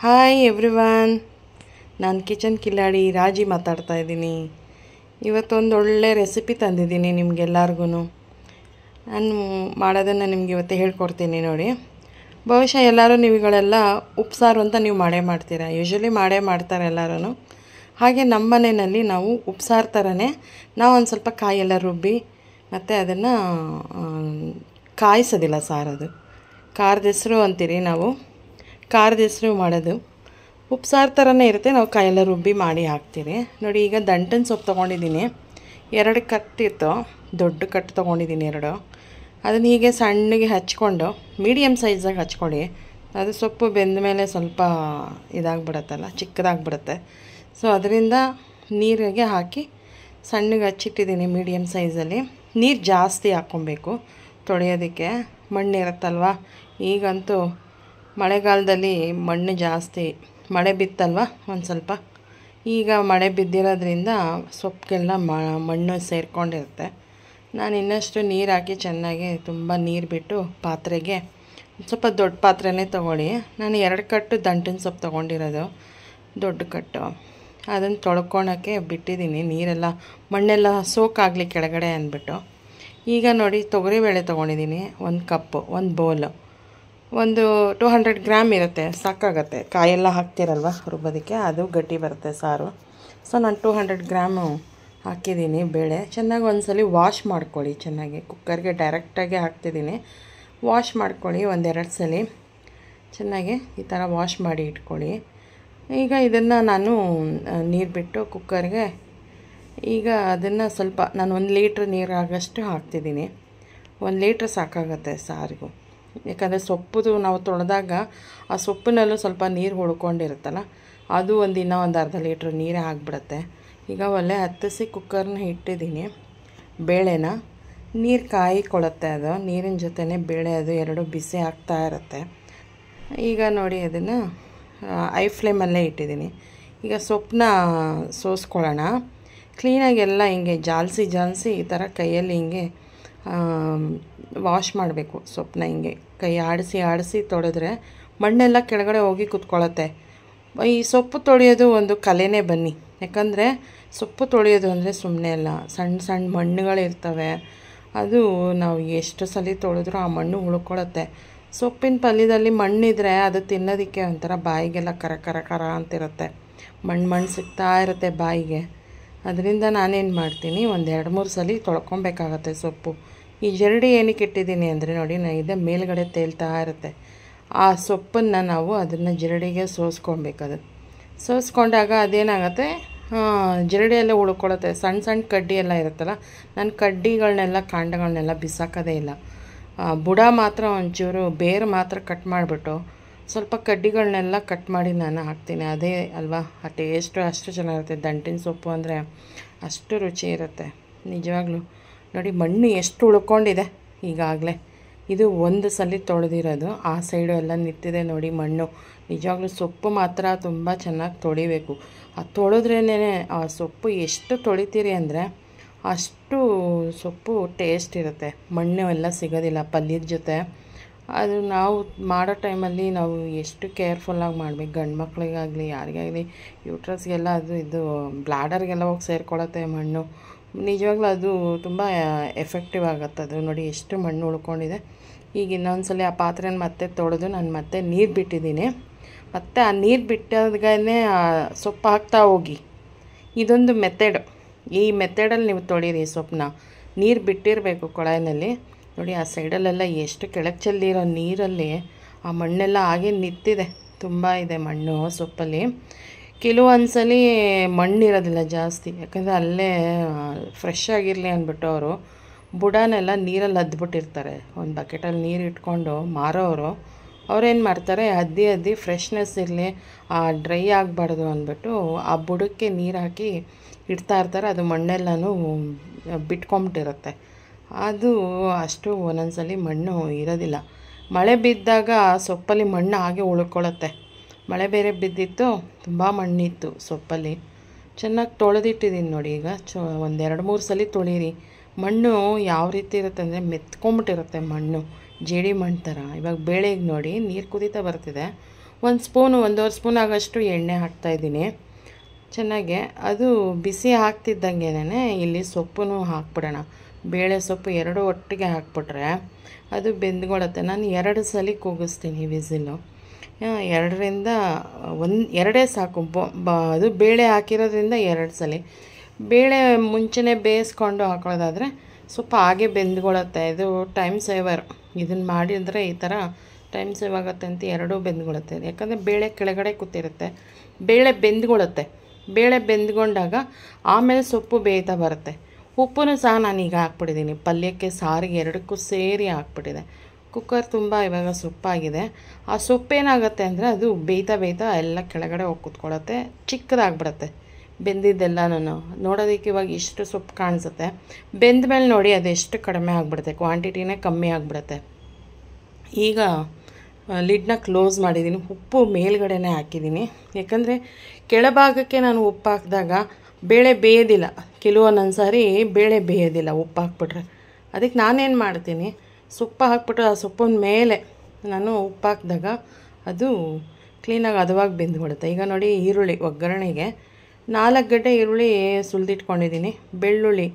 Hi everyone, ನಾನು kitchen Kiladi ರಾಜಿ ಮಾತಾಡ್ತಾ ಇದ್ದೀನಿ. ಇವತ್ತೊಂದು ಒಳ್ಳೆ ರೆಸಿಪಿ ತಂದಿದ್ದೀನಿ ನಿಮಗೆಲ್ಲರಿಗೂ. ನಾನು ಮಾಡೋದನ್ನು ನಿಮ್ಗೆ ಇವತ್ತು ಹೇಳ್ಕೊಡ್ತೀನಿ ನೋಡಿ. ಬಹುಶಃ ಎಲ್ಲರೂ ನೀವುಗಳೆಲ್ಲ ಉಪ್ಸಾರು ಅಂತ ನೀವು ಮಾಡ್ತೀರಾ, ಯೂಶ್ವಲಿ ಮಾಡ್ತಾರೆ ಎಲ್ಲರೂ. ಹಾಗೆ ನಮ್ಮ ಮನೆಯಲ್ಲಿ ನಾವು ಉಪ್ಸಾರು ಥರನೇ ನಾವು ಒಂದು ಸ್ವಲ್ಪ ಕಾಯೆಲ್ಲ ರುಬ್ಬಿ ಮತ್ತು ಅದನ್ನು ಕಾಯಿಸೋದಿಲ್ಲ ಸಾರದು, ಖಾರದ ಹೆಸರು ಅಂತೀರಿ ನಾವು, ಖಾರದ ಹೆಸರು ಮಾಡೋದು ಉಪ್ಸಾರು ಥರನೇ ಇರುತ್ತೆ. ನಾವು ಕಾಯೆಲ್ಲ ರುಬ್ಬಿ ಮಾಡಿ ಹಾಕ್ತೀರಿ ನೋಡಿ. ಈಗ ದಂಟಿನ ಸೊಪ್ಪು ತೊಗೊಂಡಿದ್ದೀನಿ, 2 ಕಟ್ಟಿತ್ತು, ದೊಡ್ಡ ಕಟ್ಟು ತೊಗೊಂಡಿದ್ದೀನಿ 2. ಅದನ್ನು ಹೀಗೆ ಸಣ್ಣಗೆ ಹಚ್ಕೊಂಡು ಮೀಡಿಯಮ್ ಸೈಜಾಗಿ ಹಚ್ಕೊಳ್ಳಿ. ಅದು ಸೊಪ್ಪು ಬೆಂದ ಮೇಲೆ ಸ್ವಲ್ಪ ಇದಾಗ್ಬಿಡುತ್ತಲ್ಲ, ಚಿಕ್ಕದಾಗ್ಬಿಡುತ್ತೆ. ಸೊ ಅದರಿಂದ ನೀರಿಗೆ ಹಾಕಿ ಸಣ್ಣಗೆ ಹಚ್ಚಿಟ್ಟಿದ್ದೀನಿ ಮೀಡಿಯಮ್ ಸೈಜಲ್ಲಿ. ನೀರು ಜಾಸ್ತಿ ಹಾಕ್ಕೊಬೇಕು ತೊಳೆಯೋದಕ್ಕೆ, ಮಣ್ಣಿರುತ್ತಲ್ವ. ಈಗಂತೂ ಮಳೆಗಾಲದಲ್ಲಿ ಮಣ್ಣು ಜಾಸ್ತಿ, ಮಳೆ ಬಿತ್ತಲ್ವ ಒಂದು ಸ್ವಲ್ಪ. ಈಗ ಮಳೆ ಬಿದ್ದಿರೋದ್ರಿಂದ ಸೊಪ್ಪಿಗೆಲ್ಲ ಮಣ್ಣು ಸೇರಿಕೊಂಡಿರುತ್ತೆ. ನಾನು ಇನ್ನಷ್ಟು ನೀರು ಹಾಕಿ ಚೆನ್ನಾಗಿ ತುಂಬ ನೀರು ಬಿಟ್ಟು ಪಾತ್ರೆಗೆ, ಸ್ವಲ್ಪ ದೊಡ್ಡ ಪಾತ್ರೆನೇ ತೊಗೊಳ್ಳಿ. ನಾನು 2 ಕಟ್ಟು ದಂಟಿನ ಸೊಪ್ಪು ತೊಗೊಂಡಿರೋದು, ದೊಡ್ಡ ಕಟ್ಟು. ಅದನ್ನು ತೊಳ್ಕೊಳಕ್ಕೆ ಬಿಟ್ಟಿದ್ದೀನಿ, ನೀರೆಲ್ಲ ಮಣ್ಣೆಲ್ಲ ಸೋಕಾಗಲಿ ಕೆಳಗಡೆ ಅಂದ್ಬಿಟ್ಟು. ಈಗ ನೋಡಿ ತೊಗರಿಬೇಳೆ ತೊಗೊಂಡಿದ್ದೀನಿ, 1 ಕಪ್ಪು, 1 ಬೌಲು, ಒಂದು 200 ಗ್ರಾಮ್ ಇರುತ್ತೆ, ಸಾಕಾಗತ್ತೆ. ಕಾಯೆಲ್ಲ ಹಾಕ್ತಿರಲ್ವ ರುಬ್ಬೋದಕ್ಕೆ, ಅದು ಗಟ್ಟಿ ಬರುತ್ತೆ ಸಾರು. ಸೊ ನಾನು 200 ಗ್ರಾಮು ಹಾಕಿದ್ದೀನಿ ಬೇಳೆ. ಚೆನ್ನಾಗಿ ಒಂದ್ಸಲ ವಾಶ್ ಮಾಡ್ಕೊಳ್ಳಿ ಚೆನ್ನಾಗಿ. ಕುಕ್ಕರ್ಗೆ ಡೈರೆಕ್ಟಾಗಿ ಹಾಕ್ತಿದ್ದೀನಿ, ವಾಶ್ ಮಾಡ್ಕೊಳ್ಳಿ 1-2 ಸಲ ಚೆನ್ನಾಗಿ ಈ ಥರ ವಾಶ್ ಮಾಡಿ ಇಟ್ಕೊಳ್ಳಿ. ಈಗ ಇದನ್ನು ನಾನು ನೀರು ಬಿಟ್ಟು ಕುಕ್ಕರ್ಗೆ, ಈಗ ಅದನ್ನು ಸ್ವಲ್ಪ ನಾನು 1 ಲೀಟ್ರ್ ನೀರು ಆಗೋಷ್ಟು ಹಾಕ್ತಿದ್ದೀನಿ. 1 ಲೀಟ್ರ್ ಸಾಕಾಗುತ್ತೆ ಸಾರಿಗೂ. ಯಾಕಂದರೆ ಸೊಪ್ಪುದು ನಾವು ತೊಳೆದಾಗ ಆ ಸೊಪ್ಪಿನಲ್ಲೂ ಸ್ವಲ್ಪ ನೀರು ಉಳ್ಕೊಂಡಿರುತ್ತಲ್ಲ, ಅದು ಇನ್ನೂ ಒಂದು ಅರ್ಧ ಲೀಟ್ರ್ ನೀರೇ ಆಗಿಬಿಡುತ್ತೆ. ಈಗ ಒಲೆ ಹತ್ತಿಸಿ ಕುಕ್ಕರ್ನ ಇಟ್ಟಿದ್ದೀನಿ. ಬೇಳೆನ ನೀರು ಕಾಯಿಕೊಳ್ಳುತ್ತೆ, ಅದು ನೀರಿನ ಜೊತೆನೇ ಬೇಳೆ ಅದು 2 ಬಿಸಿ ಆಗ್ತಾ ಇರುತ್ತೆ. ಈಗ ನೋಡಿ ಅದನ್ನು ಐ ಫ್ಲೇಮಲ್ಲೇ ಇಟ್ಟಿದ್ದೀನಿ. ಈಗ ಸೊಪ್ಪನ್ನ ಸೋಸ್ಕೊಳ್ಳೋಣ. ಕ್ಲೀನಾಗಿ ಎಲ್ಲ ಹಿಂಗೆ ಜಾಲಿಸಿ ಈ ಥರ ಕೈಯಲ್ಲಿ ಹಿಂಗೆ ವಾಶ್ ಮಾಡಬೇಕು ಸೊಪ್ಪನ್ನ. ಹಿಂಗೆ ಕೈ ಆಡಿಸಿ ತೊಳೆದ್ರೆ ಮಣ್ಣೆಲ್ಲ ಕೆಳಗಡೆ ಹೋಗಿ ಕೂತ್ಕೊಳ್ಳುತ್ತೆ. ಈ ಸೊಪ್ಪು ತೊಳೆಯೋದು ಒಂದು ಕಲೆನೇ ಬನ್ನಿ, ಯಾಕಂದರೆ ಸೊಪ್ಪು ತೊಳೆಯೋದು ಅಂದರೆ ಸುಮ್ಮನೆ ಅಲ್ಲ, ಸಣ್ಣ ಮಣ್ಣುಗಳಿರ್ತವೆ. ಅದು ನಾವು ಎಷ್ಟು ಸಲ ತೊಳೆದ್ರೂ ಆ ಮಣ್ಣು ಉಳ್ಕೊಳ್ಳುತ್ತೆ. ಸೊಪ್ಪಿನ ಪಲ್ಯದಲ್ಲಿ ಮಣ್ಣಿದ್ರೆ ಅದು ತಿನ್ನೋದಕ್ಕೆ ಒಂಥರ ಬಾಯಿಗೆಲ್ಲ ಕರ ಅಂತಿರುತ್ತೆ, ಮಣ್ಣು ಸಿಗ್ತಾ ಇರುತ್ತೆ ಬಾಯಿಗೆ. ಅದರಿಂದ ನಾನೇನು ಮಾಡ್ತೀನಿ, 1-2-3 ಸಲ ತೊಳ್ಕೊಬೇಕಾಗತ್ತೆ ಸೊಪ್ಪು. ಈ ಜರಡಿ ಏನಕ್ಕೆ ಇಟ್ಟಿದ್ದೀನಿ ಅಂದರೆ ನೋಡಿ, ಇದೆ ಮೇಲ್ಗಡೆ ತೇಲ್ತಾ ಇರುತ್ತೆ. ಆ ಸೊಪ್ಪನ್ನು ನಾವು ಅದನ್ನು ಜರಡಿಗೆ ಸೋಸ್ಕೊಳ್ಬೇಕದು. ಸೋಸ್ಕೊಂಡಾಗ ಅದೇನಾಗುತ್ತೆ, ಜರಡಿಯೆಲ್ಲ ಉಳ್ಕೊಳ್ಳುತ್ತೆ. ಸಣ್ಣ ಕಡ್ಡಿ ಎಲ್ಲ ಇರುತ್ತಲ್ಲ, ನಾನು ಕಡ್ಡಿಗಳನ್ನೆಲ್ಲ ಕಾಂಡಗಳನ್ನೆಲ್ಲ ಬಿಸಾಕೋದೇ ಇಲ್ಲ. ಬುಡ ಮಾತ್ರ ಒಂಚೂರು ಬೇರು ಮಾತ್ರ ಕಟ್ ಮಾಡಿಬಿಟ್ಟು ಸ್ವಲ್ಪ ಕಡ್ಡಿಗಳನ್ನೆಲ್ಲ ಕಟ್ ಮಾಡಿ ನಾನು ಹಾಕ್ತೀನಿ. ಅದೇ ಅಲ್ವಾ ಆ ಟೇಸ್ಟು ಅಷ್ಟು ಚೆನ್ನಾಗಿರುತ್ತೆ. ದಂಟಿನ ಸೊಪ್ಪು ಅಂದರೆ ಅಷ್ಟು ರುಚಿ ಇರುತ್ತೆ ನಿಜವಾಗ್ಲೂ. ನೋಡಿ ಮಣ್ಣು ಎಷ್ಟು ಉಳ್ಕೊಂಡಿದೆ ಈಗಾಗಲೇ. ಇದು 1 ಸಲ ತೊಳೆದಿರೋದು, ಆ ಸೈಡು ಎಲ್ಲ ನಿಂತಿದೆ ನೋಡಿ ಮಣ್ಣು. ನಿಜವಾಗ್ಲೂ ಸೊಪ್ಪು ಮಾತ್ರ ತುಂಬ ಚೆನ್ನಾಗಿ ತೊಳಿಬೇಕು. ಅದು ತೊಳೆದ್ರೇ ಆ ಸೊಪ್ಪು ಎಷ್ಟು ತೊಳಿತೀರಿ ಅಂದರೆ ಅಷ್ಟು ಸೊಪ್ಪು ಟೇಸ್ಟ್ ಇರುತ್ತೆ. ಮಣ್ಣು ಎಲ್ಲ ಸಿಗೋದಿಲ್ಲ ಪಲ್ಯದ ಜೊತೆ. ಅದು ನಾವು ಮಾಡೋ ಟೈಮಲ್ಲಿ ನಾವು ಎಷ್ಟು ಕೇರ್ಫುಲ್ಲಾಗಿ ಮಾಡಬೇಕು. ಗಂಡು ಮಕ್ಕಳಿಗಾಗಲಿ ಯಾರಿಗಾಗಲಿ, ಯೂಟ್ರಸ್ಗೆಲ್ಲ ಇದು ಬ್ಲಾಡರ್ಗೆಲ್ಲ ಹೋಗಿ ಸೇರ್ಕೊಳ್ಳುತ್ತೆ ಮಣ್ಣು. ನಿಜವಾಗ್ಲೂ ಅದು ತುಂಬ ಎಫೆಕ್ಟಿವ್ ಆಗುತ್ತೆ ಅದು. ನೋಡಿ ಎಷ್ಟು ಮಣ್ಣು ಉಳ್ಕೊಂಡಿದೆ. ಈಗ ಇನ್ನೊಂದ್ಸಲ ಆ ಪಾತ್ರೆನ ಮತ್ತೆ ತೊಳೆದು ನಾನು ಮತ್ತೆ ನೀರು ಬಿಟ್ಟಿದ್ದೀನಿ. ಮತ್ತು ಆ ನೀರು ಬಿಟ್ಟಾಗೇ ಸೊಪ್ಪು ಹಾಕ್ತಾ ಹೋಗಿ. ಇದೊಂದು ಮೆಥಡ್. ಈ ಮೆಥಡಲ್ಲಿ ನೀವು ತೊಳೀರಿ ಸೊಪ್ಪನ್ನ. ನೀರು ಬಿಟ್ಟಿರಬೇಕು ಕೊಳಾಯಿನಲ್ಲಿ. ನೋಡಿ ಆ ಸೈಡಲ್ಲೆಲ್ಲ ಎಷ್ಟು ಕೆಳಗೆ ಚೆಲ್ಲಿರೋ ನೀರಲ್ಲಿ ಆ ಮಣ್ಣೆಲ್ಲ ಹಾಗೆ ನಿಂತಿದೆ, ತುಂಬ ಇದೆ ಮಣ್ಣು ಸೊಪ್ಪಲ್ಲಿ. ಕೆಲವೊಂದ್ಸಲಿ ಮಣ್ಣಿರೋದಿಲ್ಲ ಜಾಸ್ತಿ, ಯಾಕಂದರೆ ಅಲ್ಲೇ ಫ್ರೆಶ್ ಆಗಿರಲಿ ಅಂದ್ಬಿಟ್ಟು ಅವರು ಬುಡನೆಲ್ಲ ನೀರಲ್ಲಿ ಅದ್ಬಿಟ್ಟಿರ್ತಾರೆ. ಒಂದು ಬಕೆಟಲ್ಲಿ ನೀರು ಇಟ್ಕೊಂಡು ಮಾರೋರು ಅವ್ರೇನು ಮಾಡ್ತಾರೆ, ಅದ್ದಿ ಫ್ರೆಶ್ನೆಸ್ ಇರಲಿ, ಡ್ರೈ ಆಗಬಾರ್ದು ಅಂದ್ಬಿಟ್ಟು ಆ ಬುಡಕ್ಕೆ ನೀರು ಹಾಕಿ ಇಡ್ತಾ ಇರ್ತಾರೆ. ಅದು ಮಣ್ಣೆಲ್ಲನೂ ಬಿಟ್ಕೊಂಬಿಟ್ಟಿರುತ್ತೆ. ಅದು ಅಷ್ಟು ಒಂದೊಂದ್ಸಲಿ ಮಣ್ಣು ಇರೋದಿಲ್ಲ. ಮಳೆ ಬಿದ್ದಾಗ ಸೊಪ್ಪಲ್ಲಿ ಮಣ್ಣು ಹಾಗೆ ಉಳ್ಕೊಳ್ಳುತ್ತೆ. ಮಳೆ ಬೇರೆ ಬಿದ್ದಿತ್ತು, ತುಂಬ ಮಣ್ಣಿತ್ತು ಸೊಪ್ಪಲ್ಲಿ. ಚೆನ್ನಾಗಿ ತೊಳೆದಿಟ್ಟಿದ್ದೀನಿ ನೋಡಿ. ಈಗ 1-2-3 ಸಲ ತೊಳೀರಿ. ಮಣ್ಣು ಯಾವ ರೀತಿ ಇರುತ್ತೆ ಅಂದರೆ ಮೆತ್ಕೊಂಬಿಟ್ಟಿರುತ್ತೆ ಮಣ್ಣು, ಜೇಡಿ ಮಣ್ಣು ಥರ. ಇವಾಗ ಬೇಳೆಗೆ ನೋಡಿ ನೀರು ಕುದೀತಾ ಬರ್ತಿದೆ, 1 ಸ್ಪೂನು 1.5 ಸ್ಪೂನ್ ಆಗೋಷ್ಟು ಎಣ್ಣೆ ಹಾಕ್ತಾಯಿದ್ದೀನಿ. ಚೆನ್ನಾಗೆ ಅದು ಬಿಸಿ ಆಗ್ತಿದ್ದಂಗೆನೇ ಇಲ್ಲಿ ಸೊಪ್ಪು ಹಾಕ್ಬಿಡೋಣ. ಬೇಳೆ ಸೊಪ್ಪು ಎರಡೂ ಒಟ್ಟಿಗೆ ಹಾಕ್ಬಿಟ್ರೆ ಅದು ಬೆಂದ್ಕೊಳ್ಳುತ್ತೆ. ನಾನು 2 ಸಲ ಕೂಗಿಸ್ತೀನಿ ವಿಸಿಲು. 2 ಸಾಕು. ಅದು ಬೇಳೆ ಹಾಕಿರೋದ್ರಿಂದ 2 ಸಲ. ಬೇಳೆ ಮುಂಚೆನೇ ಬೇಯಿಸ್ಕೊಂಡು ಹಾಕೊಳ್ಳೋದಾದರೆ ಸ್ವಲ್ಪ ಹಾಗೆ ಬೆಂದ್ಕೊಳ್ಳುತ್ತೆ. ಇದು ಟೈಮ್ ಸೇವರ್. ಇದನ್ನು ಮಾಡಿದರೆ ಈ ಥರ ಟೈಮ್ ಸೇವ್ ಆಗುತ್ತೆ ಅಂತ 2 ಬೆಂದ್ಕೊಳ್ಳುತ್ತೆ. ಯಾಕಂದರೆ ಬೇಳೆ ಕೆಳಗಡೆ ಕೂತಿರುತ್ತೆ, ಬೇಳೆ ಬೆಂದ್ಕೊಳ್ಳುತ್ತೆ. ಬೇಳೆ ಬೆಂದ್ಕೊಂಡಾಗ ಆಮೇಲೆ ಸೊಪ್ಪು ಬೇಯ್ತಾ ಬರುತ್ತೆ. ಉಪ್ಪು ಸಹ ನಾನೀಗ ಹಾಕ್ಬಿಟ್ಟಿದ್ದೀನಿ. ಪಲ್ಯಕ್ಕೆ ಸಾರಿಗೆ ಎರಡಕ್ಕೂ ಸೇರಿ ಹಾಕ್ಬಿಟ್ಟಿದೆ. ಕುಕ್ಕರ್ ತುಂಬ ಇವಾಗ ಸೊಪ್ಪಾಗಿದೆ. ಆ ಸೊಪ್ಪೇನಾಗುತ್ತೆ ಅಂದರೆ ಅದು ಬೇಯ್ತಾ ಎಲ್ಲ ಕೆಳಗಡೆ ಹೋಗಿ ಕೂತ್ಕೊಳ್ಳುತ್ತೆ, ಚಿಕ್ಕದಾಗ್ಬಿಡುತ್ತೆ ಬೆಂದಿದ್ದೆಲ್ಲನೂ. ನೋಡೋದಕ್ಕೆ ಇವಾಗ ಇಷ್ಟು ಸೊಪ್ಪು ಕಾಣಿಸುತ್ತೆ, ಬೆಂದ ಮೇಲೆ ನೋಡಿ ಅದು ಎಷ್ಟು ಕಡಿಮೆ ಆಗಿಬಿಡುತ್ತೆ, ಕ್ವಾಂಟಿಟಿನೇ ಕಮ್ಮಿ ಆಗಿಬಿಡುತ್ತೆ. ಈಗ ಲಿಡ್ನ ಕ್ಲೋಸ್ ಮಾಡಿದ್ದೀನಿ. ಉಪ್ಪು ಮೇಲ್ಗಡೆನೇ ಹಾಕಿದ್ದೀನಿ. ಯಾಕಂದರೆ ಕೆಳಭಾಗಕ್ಕೆ ನಾನು ಉಪ್ಪು ಹಾಕಿದಾಗ ಬೇಳೆ ಬೇಯೋದಿಲ್ಲ. ಕೆಲವೊಂದೊಂದು ಸಾರಿ ಬೇಳೆ ಬೇಯೋದಿಲ್ಲ ಉಪ್ಪು ಹಾಕ್ಬಿಟ್ರೆ. ಅದಕ್ಕೆ ನಾನೇನು ಮಾಡ್ತೀನಿ, ಸೊಪ್ಪು ಹಾಕ್ಬಿಟ್ಟು ಆ ಸೊಪ್ಪಿನ ಮೇಲೆ ನಾನು ಉಪ್ಪು ಹಾಕಿದಾಗ ಅದು ಕ್ಲೀನಾಗಿ ಹದವಾಗಿ ಬೆಂದ್ಬಿಡುತ್ತೆ. ಈಗ ನೋಡಿ ಈರುಳ್ಳಿ ಒಗ್ಗರಣೆಗೆ 4 ಗಡ್ಡೆ ಈರುಳ್ಳಿ ಸುಲಿದಿಟ್ಕೊಂಡಿದ್ದೀನಿ. ಬೆಳ್ಳುಳ್ಳಿ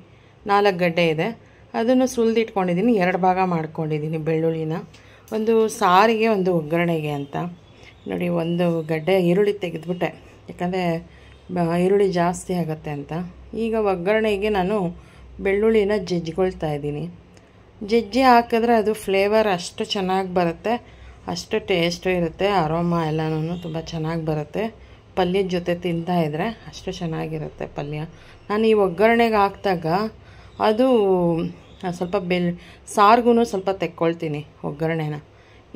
4 ಗಡ್ಡೆ ಇದೆ, ಅದನ್ನು ಸುಲಿದಿಟ್ಕೊಂಡಿದ್ದೀನಿ. 2 ಭಾಗ ಮಾಡ್ಕೊಂಡಿದ್ದೀನಿ ಬೆಳ್ಳುಳ್ಳಿನ. ಒಂದು ಸಾರಿಗೆ, ಒಂದು ಒಗ್ಗರಣೆಗೆ ಅಂತ. ನೋಡಿ 1 ಗಡ್ಡೆ ಈರುಳ್ಳಿ ತೆಗೆದುಬಿಟ್ಟೆ, ಯಾಕಂದರೆ ಈರುಳ್ಳಿ ಜಾಸ್ತಿ ಆಗುತ್ತೆ ಅಂತ. ಈಗ ಒಗ್ಗರಣೆಗೆ ನಾನು ಬೆಳ್ಳುಳ್ಳಿನ ಜಜ್ಕೊಳ್ತಾ ಇದ್ದೀನಿ. ಜಜ್ಜಿ ಹಾಕಿದ್ರೆ ಅದು ಫ್ಲೇವರ್ ಅಷ್ಟು ಚೆನ್ನಾಗಿ ಬರುತ್ತೆ, ಅಷ್ಟು ಟೇಸ್ಟು ಇರುತ್ತೆ. ಅರೋಮಾ ಎಲ್ಲನೂ ತುಂಬ ಚೆನ್ನಾಗಿ ಬರುತ್ತೆ. ಪಲ್ಯದ ಜೊತೆ ತಿಂತಾಯಿದ್ರೆ ಅಷ್ಟು ಚೆನ್ನಾಗಿರುತ್ತೆ ಪಲ್ಯ. ನಾನು ಈ ಒಗ್ಗರಣೆಗೆ ಹಾಕಿದಾಗ ಅದು ಸ್ವಲ್ಪ ಸಾರಿಗೂ ಸ್ವಲ್ಪ ತೆಕ್ಕೊಳ್ತೀನಿ ಒಗ್ಗರಣೆನ.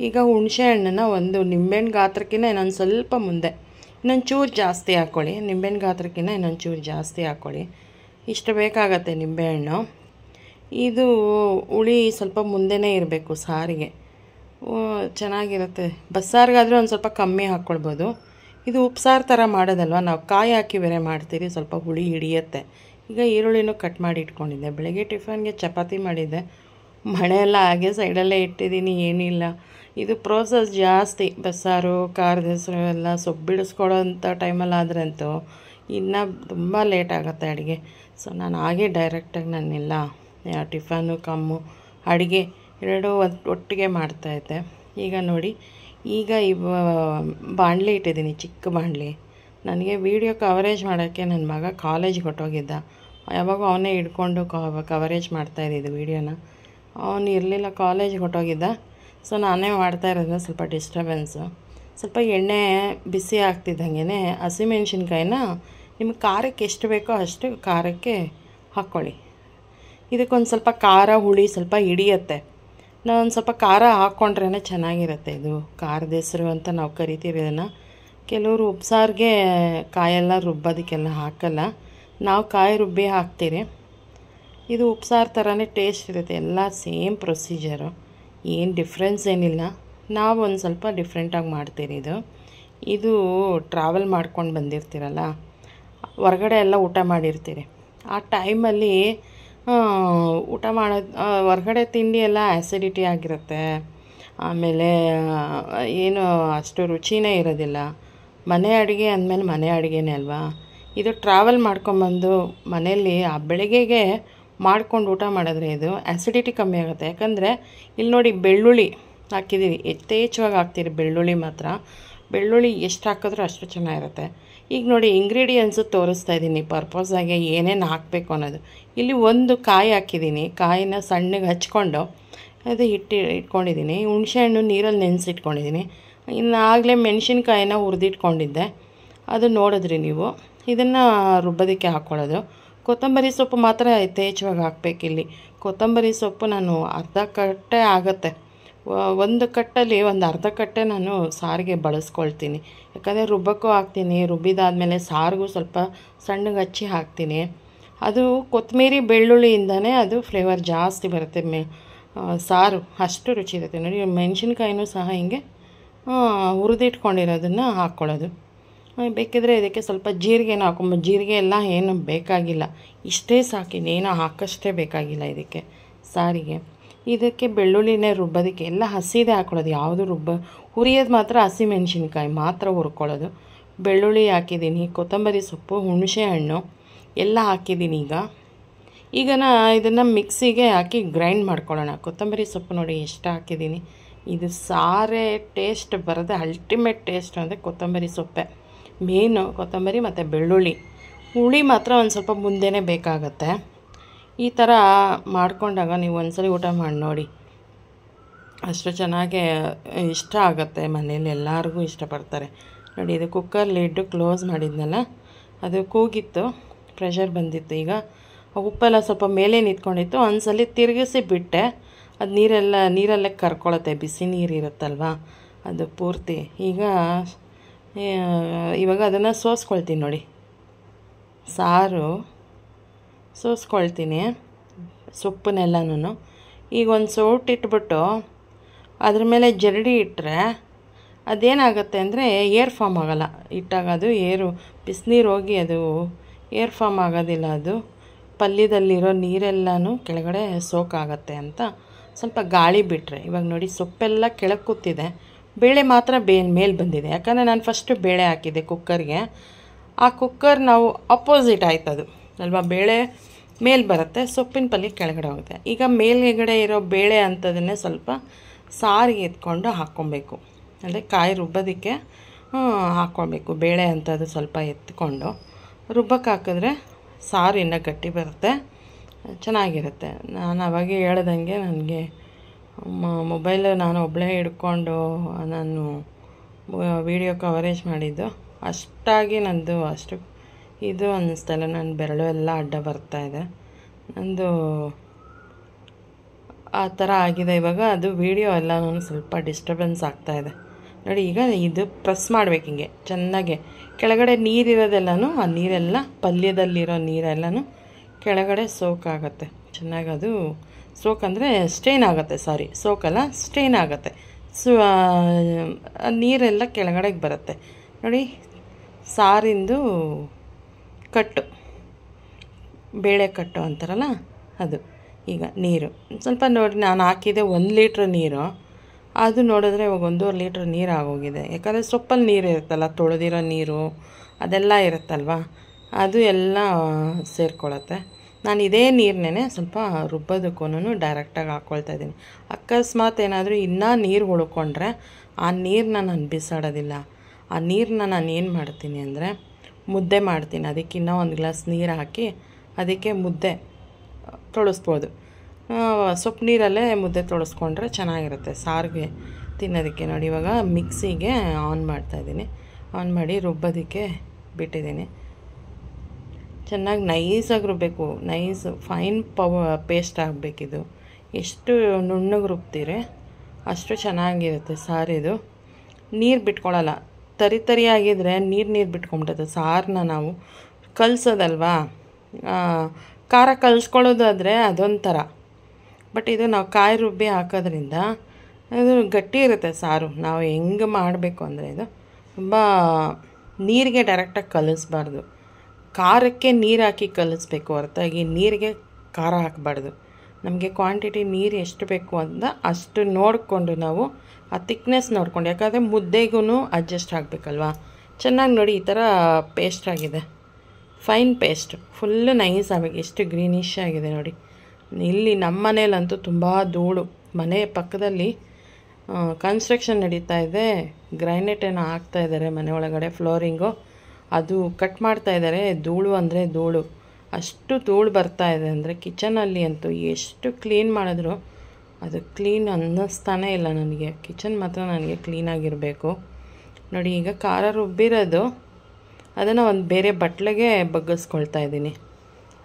ಈಗ ಹುಣಸೆ ಹಣ್ಣನ್ನು ಒಂದು ನಿಂಬೆಹಣ್ಣು ಗಾತ್ರಕ್ಕಿಂತ ಇನ್ನೊಂದು ಸ್ವಲ್ಪ ಮುಂದೆ, ಇನ್ನೊಂದು ಚೂರು ಜಾಸ್ತಿ ಹಾಕ್ಕೊಳ್ಳಿ. ನಿಂಬೆಹಣ್ಣು ಗಾತ್ರಕ್ಕಿಂತ ಇನ್ನೊಂದು ಚೂರು ಜಾಸ್ತಿ ಹಾಕ್ಕೊಳ್ಳಿ. ಇಷ್ಟು ಬೇಕಾಗತ್ತೆ ನಿಂಬೆಹಣ್ಣು. ಇದು ಹುಳಿ ಸ್ವಲ್ಪ ಮುಂದೆನೇ ಇರಬೇಕು ಸಾರಿಗೆ, ಚೆನ್ನಾಗಿರುತ್ತೆ. ಬಸ್ಸಾರಿಗಾದರೆ ಒಂದು ಸ್ವಲ್ಪ ಕಮ್ಮಿ ಹಾಕ್ಕೊಳ್ಬೋದು. ಇದು ಉಪ್ಸಾರು ಥರ ಮಾಡೋದಲ್ವ, ನಾವು ಕಾಯಿ ಹಾಕಿ ಬೇರೆ ಮಾಡ್ತೀರಿ, ಸ್ವಲ್ಪ ಹುಳಿ ಹಿಡಿಯುತ್ತೆ. ಈಗ ಈರುಳ್ಳಿನೂ ಕಟ್ ಮಾಡಿ ಇಟ್ಕೊಂಡಿದ್ದೆ. ಬೆಳಗ್ಗೆ ಟಿಫನ್ಗೆ ಚಪಾತಿ ಮಾಡಿದ್ದೆ. ಮಳೆ ಎಲ್ಲ ಹಾಗೆ ಸೈಡಲ್ಲೇ ಇಟ್ಟಿದ್ದೀನಿ, ಏನಿಲ್ಲ. ಇದು ಪ್ರೋಸೆಸ್ ಜಾಸ್ತಿ. ಬಸ್ಸಾರು, ಖಾರದ ಹೆಸರು ಎಲ್ಲ ಸೊಪ್ಪು ಬಿಡಿಸ್ಕೊಳ್ಳೋ ಅಂಥ ಟೈಮಲ್ಲಾದ್ರಂತೂ ಇನ್ನೂ ತುಂಬ ಲೇಟ್ ಆಗುತ್ತೆ ಅಡುಗೆ. ಸೊ ನಾನು ಹಾಗೆ ಡೈರೆಕ್ಟಾಗಿ ನಾನೆಲ್ಲ ಟಿಫನು ಕಮ್ಮು ಅಡುಗೆ ಎರಡೂ ಒಟ್ಟಿಗೆ ಮಾಡ್ತಾಯಿದ್ದೆ. ಈಗ ನೋಡಿ, ಈಗ ಬಾಣಲಿ ಇಟ್ಟಿದ್ದೀನಿ, ಚಿಕ್ಕ ಬಾಣಲಿ. ನನಗೆ ವೀಡಿಯೋ ಕವರೇಜ್ ಮಾಡೋಕ್ಕೆ ನನ್ನ ಮಗ ಕಾಲೇಜ್ಗೆ ಹೊಟ್ಟೋಗಿದ್ದ. ಯಾವಾಗೂ ಅವನೇ ಹಿಡ್ಕೊಂಡು ಕವರೇಜ್ ಮಾಡ್ತಾಯಿದ್ದಿದ್ದು ವೀಡಿಯೋನ. ಅವನು ಇರಲಿಲ್ಲ, ಕಾಲೇಜ್ಗೆ ಹೊಟ್ಟೋಗಿದ್ದ. ಸೊ ನಾನೇ ಮಾಡ್ತಾಯಿರೋದ್ರಿಂದ ಸ್ವಲ್ಪ ಡಿಸ್ಟರ್ಬೆನ್ಸು. ಸ್ವಲ್ಪ ಎಣ್ಣೆ ಬಿಸಿ ಆಗ್ತಿದ್ದಂಗೆ ಹಸಿಮೆಣ್ಸಿನ್ಕಾಯಿನ ನಿಮಗೆ ಖಾರಕ್ಕೆ ಎಷ್ಟು ಬೇಕೋ ಅಷ್ಟು ಖಾರಕ್ಕೆ ಹಾಕ್ಕೊಳ್ಳಿ. ಇದಕ್ಕೊಂದು ಸ್ವಲ್ಪ ಖಾರ ಹುಳಿ ಸ್ವಲ್ಪ ಹಿಡಿಯುತ್ತೆ. ನಾವೊಂದು ಸ್ವಲ್ಪ ಖಾರ ಹಾಕ್ಕೊಂಡ್ರೇ ಚೆನ್ನಾಗಿರುತ್ತೆ. ಇದು ಖಾರದ ಹೆಸರು ಅಂತ ನಾವು ಕರಿತೀವಿ ಇದನ್ನು. ಕೆಲವರು ಉಪ್ಸಾರಿಗೆ ಕಾಯೆಲ್ಲ ರುಬ್ಬೋದಕ್ಕೆಲ್ಲ ಹಾಕಲ್ಲ, ನಾವು ಕಾಯಿ ರುಬ್ಬಿ ಹಾಕ್ತೀರಿ. ಇದು ಉಪ್ಸಾರು ಥರನೇ ಟೇಸ್ಟ್ ಇರುತ್ತೆ. ಎಲ್ಲ ಸೇಮ್ ಪ್ರೊಸೀಜರು, ಏನು ಡಿಫ್ರೆನ್ಸ್ ಏನಿಲ್ಲ. ನಾವು ಒಂದು ಸ್ವಲ್ಪ ಡಿಫ್ರೆಂಟಾಗಿ ಮಾಡ್ತೀರಿ. ಇದು ಟ್ರಾವೆಲ್ ಮಾಡ್ಕೊಂಡು ಬಂದಿರ್ತೀರಲ್ಲ, ಹೊರಗಡೆ ಎಲ್ಲ ಊಟ ಮಾಡಿರ್ತೀರಿ. ಆ ಟೈಮಲ್ಲಿ ಊಟ ಮಾಡೋದು ಹೊರಗಡೆ ತಿಂಡಿ ಎಲ್ಲ ಆ್ಯಸಿಡಿಟಿ ಆಗಿರುತ್ತೆ. ಆಮೇಲೆ ಏನು ಅಷ್ಟು ರುಚಿನೇ ಇರೋದಿಲ್ಲ. ಮನೆ ಅಡುಗೆ ಅಂದಮೇಲೆ ಮನೆ ಅಡುಗೆನೇ ಅಲ್ವಾ. ಇದು ಟ್ರಾವೆಲ್ ಮಾಡ್ಕೊಂಬಂದು ಮನೆಯಲ್ಲಿ ಆ ಬೆಳಗ್ಗೆಗೆ ಮಾಡ್ಕೊಂಡು ಊಟ ಮಾಡಿದ್ರೆ ಇದು ಆ್ಯಸಿಡಿಟಿ ಕಮ್ಮಿ ಆಗುತ್ತೆ. ಯಾಕಂದರೆ ಇಲ್ಲಿ ನೋಡಿ ಬೆಳ್ಳುಳ್ಳಿ ಹಾಕಿದ್ದೀವಿ, ಯಥೇಚ್ಛವಾಗಿ ಹಾಕ್ತೀರಿ ಬೆಳ್ಳುಳ್ಳಿ ಮಾತ್ರ. ಬೆಳ್ಳುಳ್ಳಿ ಎಷ್ಟು ಹಾಕಿದ್ರೂ ಅಷ್ಟು ಚೆನ್ನಾಗಿರುತ್ತೆ. ಈಗ ನೋಡಿ ಇಂಗ್ರೀಡಿಯೆಂಟ್ಸು ತೋರಿಸ್ತಾ ಇದ್ದೀನಿ ಪರ್ಪೋಸಾಗಿ ಏನೇನು ಹಾಕಬೇಕು ಅನ್ನೋದು. ಇಲ್ಲಿ 1 ಕಾಯಿ ಹಾಕಿದ್ದೀನಿ. ಕಾಯಿನ ಸಣ್ಣಗೆ ಹಚ್ಕೊಂಡು ಅದು ಇಟ್ಕೊಂಡಿದ್ದೀನಿ. ಹುಣಸೆಹಣ್ಣು ನೀರಲ್ಲಿ ನೆನೆಸಿಟ್ಕೊಂಡಿದ್ದೀನಿ. ಇನ್ನು ಆಗಲೇ ಮೆಣಸಿನ್ಕಾಯಿನ ಹುರಿದಿಟ್ಕೊಂಡಿದ್ದೆ, ಅದು ನೋಡಿದ್ರಿ ನೀವು. ಇದನ್ನು ರುಬ್ಬೋದಕ್ಕೆ ಹಾಕ್ಕೊಳ್ಳೋದು. ಕೊತ್ತಂಬರಿ ಸೊಪ್ಪು ಮಾತ್ರ ಯಥೇಚ್ಛವಾಗಿ ಹಾಕಬೇಕಿಲ್ಲಿ. ಕೊತ್ತಂಬರಿ ಸೊಪ್ಪು ನಾನು ಅರ್ಧ ಕಟ್ಟೆ ಆಗುತ್ತೆ, 1 ಕಟ್ಟಲ್ಲಿ ಒಂದು ಅರ್ಧ ಕಟ್ಟೆ ನಾನು ಸಾರಿಗೆ ಬಳಸ್ಕೊಳ್ತೀನಿ. ಯಾಕಂದರೆ ರುಬ್ಬಕ್ಕೂ ಹಾಕ್ತೀನಿ, ರುಬ್ಬಿದಾದಮೇಲೆ ಸಾರಿಗೂ ಸ್ವಲ್ಪ ಸಣ್ಣಗೆ ಹಚ್ಚಿ ಹಾಕ್ತೀನಿ. ಅದು ಕೊತ್ತಂಬರಿ ಬೆಳ್ಳುಳ್ಳಿಯಿಂದನೇ ಅದು ಫ್ಲೇವರ್ ಜಾಸ್ತಿ ಬರುತ್ತೆ. ಸಾರು ಅಷ್ಟು ರುಚಿ ಇರುತ್ತೆ. ನೋಡಿ ಮೆಣಸಿನ್ಕಾಯಿನೂ ಸಹ ಹಿಂಗೆ ಹುರಿದಿಟ್ಕೊಂಡಿರೋದನ್ನು ಹಾಕ್ಕೊಳ್ಳೋದು. ಬೇಕಿದ್ರೆ ಇದಕ್ಕೆ ಸ್ವಲ್ಪ ಜೀರಿಗೆನ ಹಾಕೊಂಬೋದು. ಜೀರಿಗೆ ಎಲ್ಲ ಏನು ಬೇಕಾಗಿಲ್ಲ, ಇಷ್ಟೇ ಸಾಕು, ಇನ್ನೇನು ಹಾಕಷ್ಟೇ ಬೇಕಾಗಿಲ್ಲ ಇದಕ್ಕೆ ಸಾರಿಗೆ. ಇದಕ್ಕೆ ಬೆಳ್ಳುಳ್ಳಿನೇ ರುಬ್ಬೋದಕ್ಕೆ ಎಲ್ಲ ಹಸಿದೇ ಹಾಕ್ಕೊಳ್ಳೋದು, ಯಾವುದು ಹುರಿಯೋದು ಮಾತ್ರ ಹಸಿಮೆಣ್ಸಿನ್ಕಾಯಿ ಮಾತ್ರ ಹುರ್ಕೊಳ್ಳೋದು. ಬೆಳ್ಳುಳ್ಳಿ ಹಾಕಿದ್ದೀನಿ, ಕೊತ್ತಂಬರಿ ಸೊಪ್ಪು, ಹುಣಸೆ ಹಣ್ಣು ಎಲ್ಲ ಹಾಕಿದ್ದೀನಿ. ಈಗ ಇದನ್ನು ಮಿಕ್ಸಿಗೆ ಹಾಕಿ ಗ್ರೈಂಡ್ ಮಾಡ್ಕೊಳ್ಳೋಣ. ಕೊತ್ತಂಬರಿ ಸೊಪ್ಪು ನೋಡಿ ಎಷ್ಟು ಹಾಕಿದ್ದೀನಿ. ಇದು ಸಾರೇ ಟೇಸ್ಟ್ ಬರೋದು ಅಲ್ಟಿಮೇಟ್ ಟೇಸ್ಟ್ ಅಂದರೆ ಕೊತ್ತಂಬರಿ ಸೊಪ್ಪೆ ಮೇನು. ಕೊತ್ತಂಬರಿ ಮತ್ತು ಬೆಳ್ಳುಳ್ಳಿ, ಹುಳಿ ಮಾತ್ರ ಒಂದು ಸ್ವಲ್ಪ ಮುಂದೆನೇ ಬೇಕಾಗತ್ತೆ. ಈ ಥರ ಮಾಡಿಕೊಂಡಾಗ ನೀವು ಒಂದ್ಸಲಿ ಊಟ ಮಾಡಿ ನೋಡಿ, ಅಷ್ಟು ಚೆನ್ನಾಗೇ ಇಷ್ಟ ಆಗುತ್ತೆ. ಮನೇಲಿ ಎಲ್ಲರಿಗೂ ಇಷ್ಟಪಡ್ತಾರೆ ನೋಡಿ. ಇದು ಕುಕ್ಕರ್ ಲಿಡ್ಡು ಕ್ಲೋಸ್ ಮಾಡಿದ್ನಲ್ಲ, ಅದು ಕೂಗಿತ್ತು, ಪ್ರೆಷರ್ ಬಂದಿತ್ತು. ಈಗ ಉಪ್ಪೆಲ್ಲ ಸ್ವಲ್ಪ ಮೇಲೆ ನಿಂತ್ಕೊಂಡಿತ್ತು. ಒಂದ್ಸಲಿ ತಿರುಗಿಸಿ ಬಿಟ್ಟೆ, ಅದು ನೀರಲ್ಲೇ ಕರ್ಕೊಳತ್ತೆ, ಬಿಸಿ ನೀರು ಇರುತ್ತಲ್ವ ಅದು ಪೂರ್ತಿ. ಇವಾಗ ಅದನ್ನು ಸೋಸ್ಕೊಳ್ತೀನಿ ನೋಡಿ, ಸಾರು ಸೋಸ್ಕೊಳ್ತೀನಿ ಸೊಪ್ಪನ್ನೆಲ್ಲನೂ. ಈಗ ಒಂದು ಸೌಟಿಟ್ಬಿಟ್ಟು ಅದ್ರ ಮೇಲೆ ಜರಡಿ ಇಟ್ಟರೆ ಅದೇನಾಗುತ್ತೆ ಅಂದರೆ ಏರ್ ಫಾರ್ಮ್ ಆಗೋಲ್ಲ. ಇಟ್ಟಾಗ ಅದು ಬಿಸಿನೀರು ಹೋಗಿ ಅದು ಏರ್ ಫಾರ್ಮ್ ಆಗೋದಿಲ್ಲ. ಅದು ಪಲ್ಯದಲ್ಲಿರೋ ನೀರೆಲ್ಲನೂ ಕೆಳಗಡೆ ಸೋಕಾಗತ್ತೆ ಅಂತ ಸ್ವಲ್ಪ ಗಾಳಿ ಬಿಟ್ಟರೆ. ಇವಾಗ ನೋಡಿ ಸೊಪ್ಪೆಲ್ಲ ಕೆಳಗೆ ಕೂತಿದೆ, ಬೇಳೆ ಮಾತ್ರ ಮೇಲೆ ಬಂದಿದೆ. ಯಾಕಂದರೆ ನಾನು ಫಸ್ಟು ಬೇಳೆ ಹಾಕಿದ್ದೆ ಕುಕ್ಕರ್ಗೆ. ಆ ಕುಕ್ಕರ್ ನಾವು ಅಪೋಸಿಟ್ ಆಯ್ತದು ಅಲ್ವಾ, ಬೇಳೆ ಮೇಲೆ ಬರುತ್ತೆ, ಸೊಪ್ಪಿನ ಪಲ್ಯ ಕೆಳಗಡೆ ಹೋಗುತ್ತೆ. ಈಗ ಮೇಲ್ಗಡೆ ಇರೋ ಬೇಳೆ ಅಂಥದನ್ನೇ ಸ್ವಲ್ಪ ಸಾರಿಗೆ ಎತ್ಕೊಂಡು ಹಾಕ್ಕೊಬೇಕು, ಅಂದರೆ ಕಾಯಿ ರುಬ್ಬೋದಕ್ಕೆ ಹಾಕ್ಕೊಳ್ಬೇಕು. ಬೇಳೆ ಅಂಥದ್ದು ಸ್ವಲ್ಪ ಎತ್ಕೊಂಡು ರುಬ್ಬಕ್ಕೆ ಹಾಕಿದ್ರೆ ಸಾರು ಇನ್ನೂ ಗಟ್ಟಿ ಬರುತ್ತೆ, ಚೆನ್ನಾಗಿರುತ್ತೆ. ನಾನು ಅವಾಗೆ ಹೇಳ್ದಂಗೆ ನನಗೆ ಮೊಬೈಲು ನಾನು ಒಬ್ಬಳೇ ಹಿಡ್ಕೊಂಡು ನಾನು ವಿಡಿಯೋ ಕವರೇಜ್ ಮಾಡಿದ್ದು, ಅಷ್ಟಾಗಿ ನಂದು ಅಷ್ಟು ಇದು ಅನ್ನಿಸ್ತಲ್ಲ. ನನ್ನ ಬೆರಳು ಎಲ್ಲ ಅಡ್ಡ ಬರ್ತಾಯಿದೆ, ನಂದು ಆ ಥರ ಆಗಿದೆ. ಇವಾಗ ಅದು ವಿಡಿಯೋ ಎಲ್ಲ ನಾನು ಸ್ವಲ್ಪ ಡಿಸ್ಟರ್ಬೆನ್ಸ್ ಆಗ್ತಾಯಿದೆ ನೋಡಿ. ಈಗ ಇದು ಪ್ರೆಸ್ ಮಾಡ್ಬೇಕು ಹಿಂಗೆ ಚೆನ್ನಾಗೆ. ಕೆಳಗಡೆ ನೀರಿರೋದೆಲ್ಲನೂ ಆ ನೀರೆಲ್ಲ ಪಲ್ಯದಲ್ಲಿರೋ ನೀರೆಲ್ಲನೂ ಕೆಳಗಡೆ ಸೋಕಾಗತ್ತೆ ಚೆನ್ನಾಗಿ. ಅದು ಸೋಕ್ ಅಂದರೆ ಸ್ಟೇನ್ ಆಗುತ್ತೆ, ಸಾರಿ ಸೋಕಲ್ಲ ಸ್ಟೇನ್ ಆಗುತ್ತೆ. ನೀರೆಲ್ಲ ಕೆಳಗಡೆಗೆ ಬರುತ್ತೆ ನೋಡಿ. ಸಾರಿಂದು ಕಟ್ಟು, ಬೇಳೆ ಕಟ್ಟು ಅಂತಾರಲ್ಲ ಅದು. ಈಗ ನೀರು ಸ್ವಲ್ಪ ನೋಡಿ, ನಾನು ಹಾಕಿದೆ 1 ಲೀಟ್ರ್ ನೀರು, ಅದು ನೋಡಿದ್ರೆ ಇವಾಗ 1.5 ಲೀಟ್ರ್ ನೀರು ಆಗೋಗಿದೆ. ಯಾಕಂದರೆ ಸೊಪ್ಪಲ್ಲಿ ನೀರು ಇರುತ್ತಲ್ಲ, ತೊಳೆದಿರೋ ನೀರು ಅದೆಲ್ಲ ಇರುತ್ತಲ್ವ, ಅದು ಎಲ್ಲ ಸೇರ್ಕೊಳ್ಳುತ್ತೆ. ನಾನು ಇದೇ ನೀರನ್ನೇ ಸ್ವಲ್ಪ ರುಬ್ಬೋದಕ್ಕೂ ಡೈರೆಕ್ಟಾಗಿ ಹಾಕ್ಕೊಳ್ತಾಯಿದ್ದೀನಿ. ಅಕಸ್ಮಾತ್ ಏನಾದರೂ ಇನ್ನೂ ನೀರು ಉಳ್ಕೊಂಡ್ರೆ ಆ ನೀರನ್ನ ನಾನು ಬಿಸಾಡೋದಿಲ್ಲ. ಆ ನೀರನ್ನ ನಾನು ಏನು ಮಾಡ್ತೀನಿ ಅಂದರೆ ಮುದ್ದೆ ಮಾಡ್ತೀನಿ. ಅದಕ್ಕೆ ಇನ್ನೂ 1 ಗ್ಲಾಸ್ ನೀರು ಹಾಕಿ ಅದಕ್ಕೆ ಮುದ್ದೆ ತೊಳಸ್ಬೋದು. ಸೊಪ್ಪು ನೀರಲ್ಲೇ ಮುದ್ದೆ ತೊಳಸ್ಕೊಂಡ್ರೆ ಚೆನ್ನಾಗಿರುತ್ತೆ ಸಾರಿಗೆ ತಿನ್ನೋದಕ್ಕೆ. ನೋಡಿ ಇವಾಗ ಮಿಕ್ಸಿಗೆ ಆನ್ ಮಾಡ್ತಾಯಿದ್ದೀನಿ, ಆನ್ ಮಾಡಿ ರುಬ್ಬೋದಕ್ಕೆ ಬಿಟ್ಟಿದ್ದೀನಿ. ಚೆನ್ನಾಗಿ ನೈಸಾಗಿ ರುಬ್ಬಬೇಕು, ನೈಸ್ ಫೈನ್ ಪೇಸ್ಟ್ ಆಗಬೇಕಿದು. ಎಷ್ಟು ನುಣ್ಣಗೆ ರುಬ್ತೀರಿ ಅಷ್ಟು ಚೆನ್ನಾಗಿರುತ್ತೆ ಸಾರಿದು. ನೀರು ಬಿಟ್ಕೊಳ್ಳಲ್ಲ, ತರಿ ಆಗಿದ್ರೆ ನೀರು ಬಿಟ್ಕೊಂಬಿಡುತ್ತೆ. ಸಾರನ್ನ ನಾವು ಕಲಸೋದಲ್ವಾ, ಖಾರ ಕಲಿಸ್ಕೊಳ್ಳೋದಾದರೆ ಅದೊಂಥರ. ಬಟ್ ಇದು ನಾವು ಕಾಯಿ ರುಬ್ಬಿ ಹಾಕೋದ್ರಿಂದ ಅದು ಗಟ್ಟಿ ಇರುತ್ತೆ ಸಾರು. ನಾವು ಹೆಂಗೆ ಮಾಡಬೇಕು ಅಂದರೆ ಇದು ತುಂಬ ನೀರಿಗೆ ಡೈರೆಕ್ಟಾಗಿ ಕಲಿಸ್ಬಾರ್ದು, ಖಾರಕ್ಕೆ ನೀರು ಹಾಕಿ ಕಲಿಸ್ಬೇಕು ಹೊರತಾಗಿ ನೀರಿಗೆ ಖಾರ ಹಾಕಬಾರ್ದು. ನಮಗೆ ಕ್ವಾಂಟಿಟಿ ನೀರು ಎಷ್ಟು ಬೇಕು ಅಂತ ಅಷ್ಟು ನೋಡಿಕೊಂಡು ನಾವು ಆ ತಿಕ್ನೆಸ್ ನೋಡ್ಕೊಂಡು, ಯಾಕಂದರೆ ಮುದ್ದೆಗೂ ಅಡ್ಜಸ್ಟ್ ಆಗಬೇಕಲ್ವ. ಚೆನ್ನಾಗಿ ನೋಡಿ ಈ ಥರ ಪೇಸ್ಟ್ ಆಗಿದೆ, ಫೈನ್ ಪೇಸ್ಟ್, ಫುಲ್ಲು ನೈಸ್ ಆಗಬೇಕು. ಎಷ್ಟು ಗ್ರೀನಿಶ್ ಆಗಿದೆ ನೋಡಿ. ಇಲ್ಲಿ ನಮ್ಮ ಮನೇಲಂತೂ ತುಂಬ ಧೂಳು. ಮನೆ ಪಕ್ಕದಲ್ಲಿ ಕನ್ಸ್ಟ್ರಕ್ಷನ್ ನಡೀತಾ ಇದೆ, ಗ್ರೈನೇಟ್ ಏನೋ ಹಾಕ್ತಾಯಿದ್ದಾರೆ ಮನೆ ಒಳಗಡೆ, ಫ್ಲೋರಿಂಗು ಅದು ಕಟ್ ಮಾಡ್ತಾಯಿದ್ದಾರೆ. ಧೂಳು ಅಂದರೆ ಧೂಳು, ಅಷ್ಟು ಧೂಳು ಬರ್ತಾಯಿದೆ ಅಂದರೆ ಕಿಚನಲ್ಲಿ ಅಂತೂ ಎಷ್ಟು ಕ್ಲೀನ್ ಮಾಡಿದ್ರು ಅದು ಕ್ಲೀನ್ ಅನ್ನಿಸ್ತಾನೇ ಇಲ್ಲ ನನಗೆ. ಕಿಚನ್ ಮಾತ್ರ ನನಗೆ ಕ್ಲೀನಾಗಿರಬೇಕು ನೋಡಿ. ಈಗ ಖಾರ ರುಬ್ಬಿರೋದು ಅದನ್ನು ಒಂದು ಬೇರೆ ಬಟ್ಲಿಗೆ ಬಗ್ಗಿಸ್ಕೊಳ್ತಾ ಇದ್ದೀನಿ.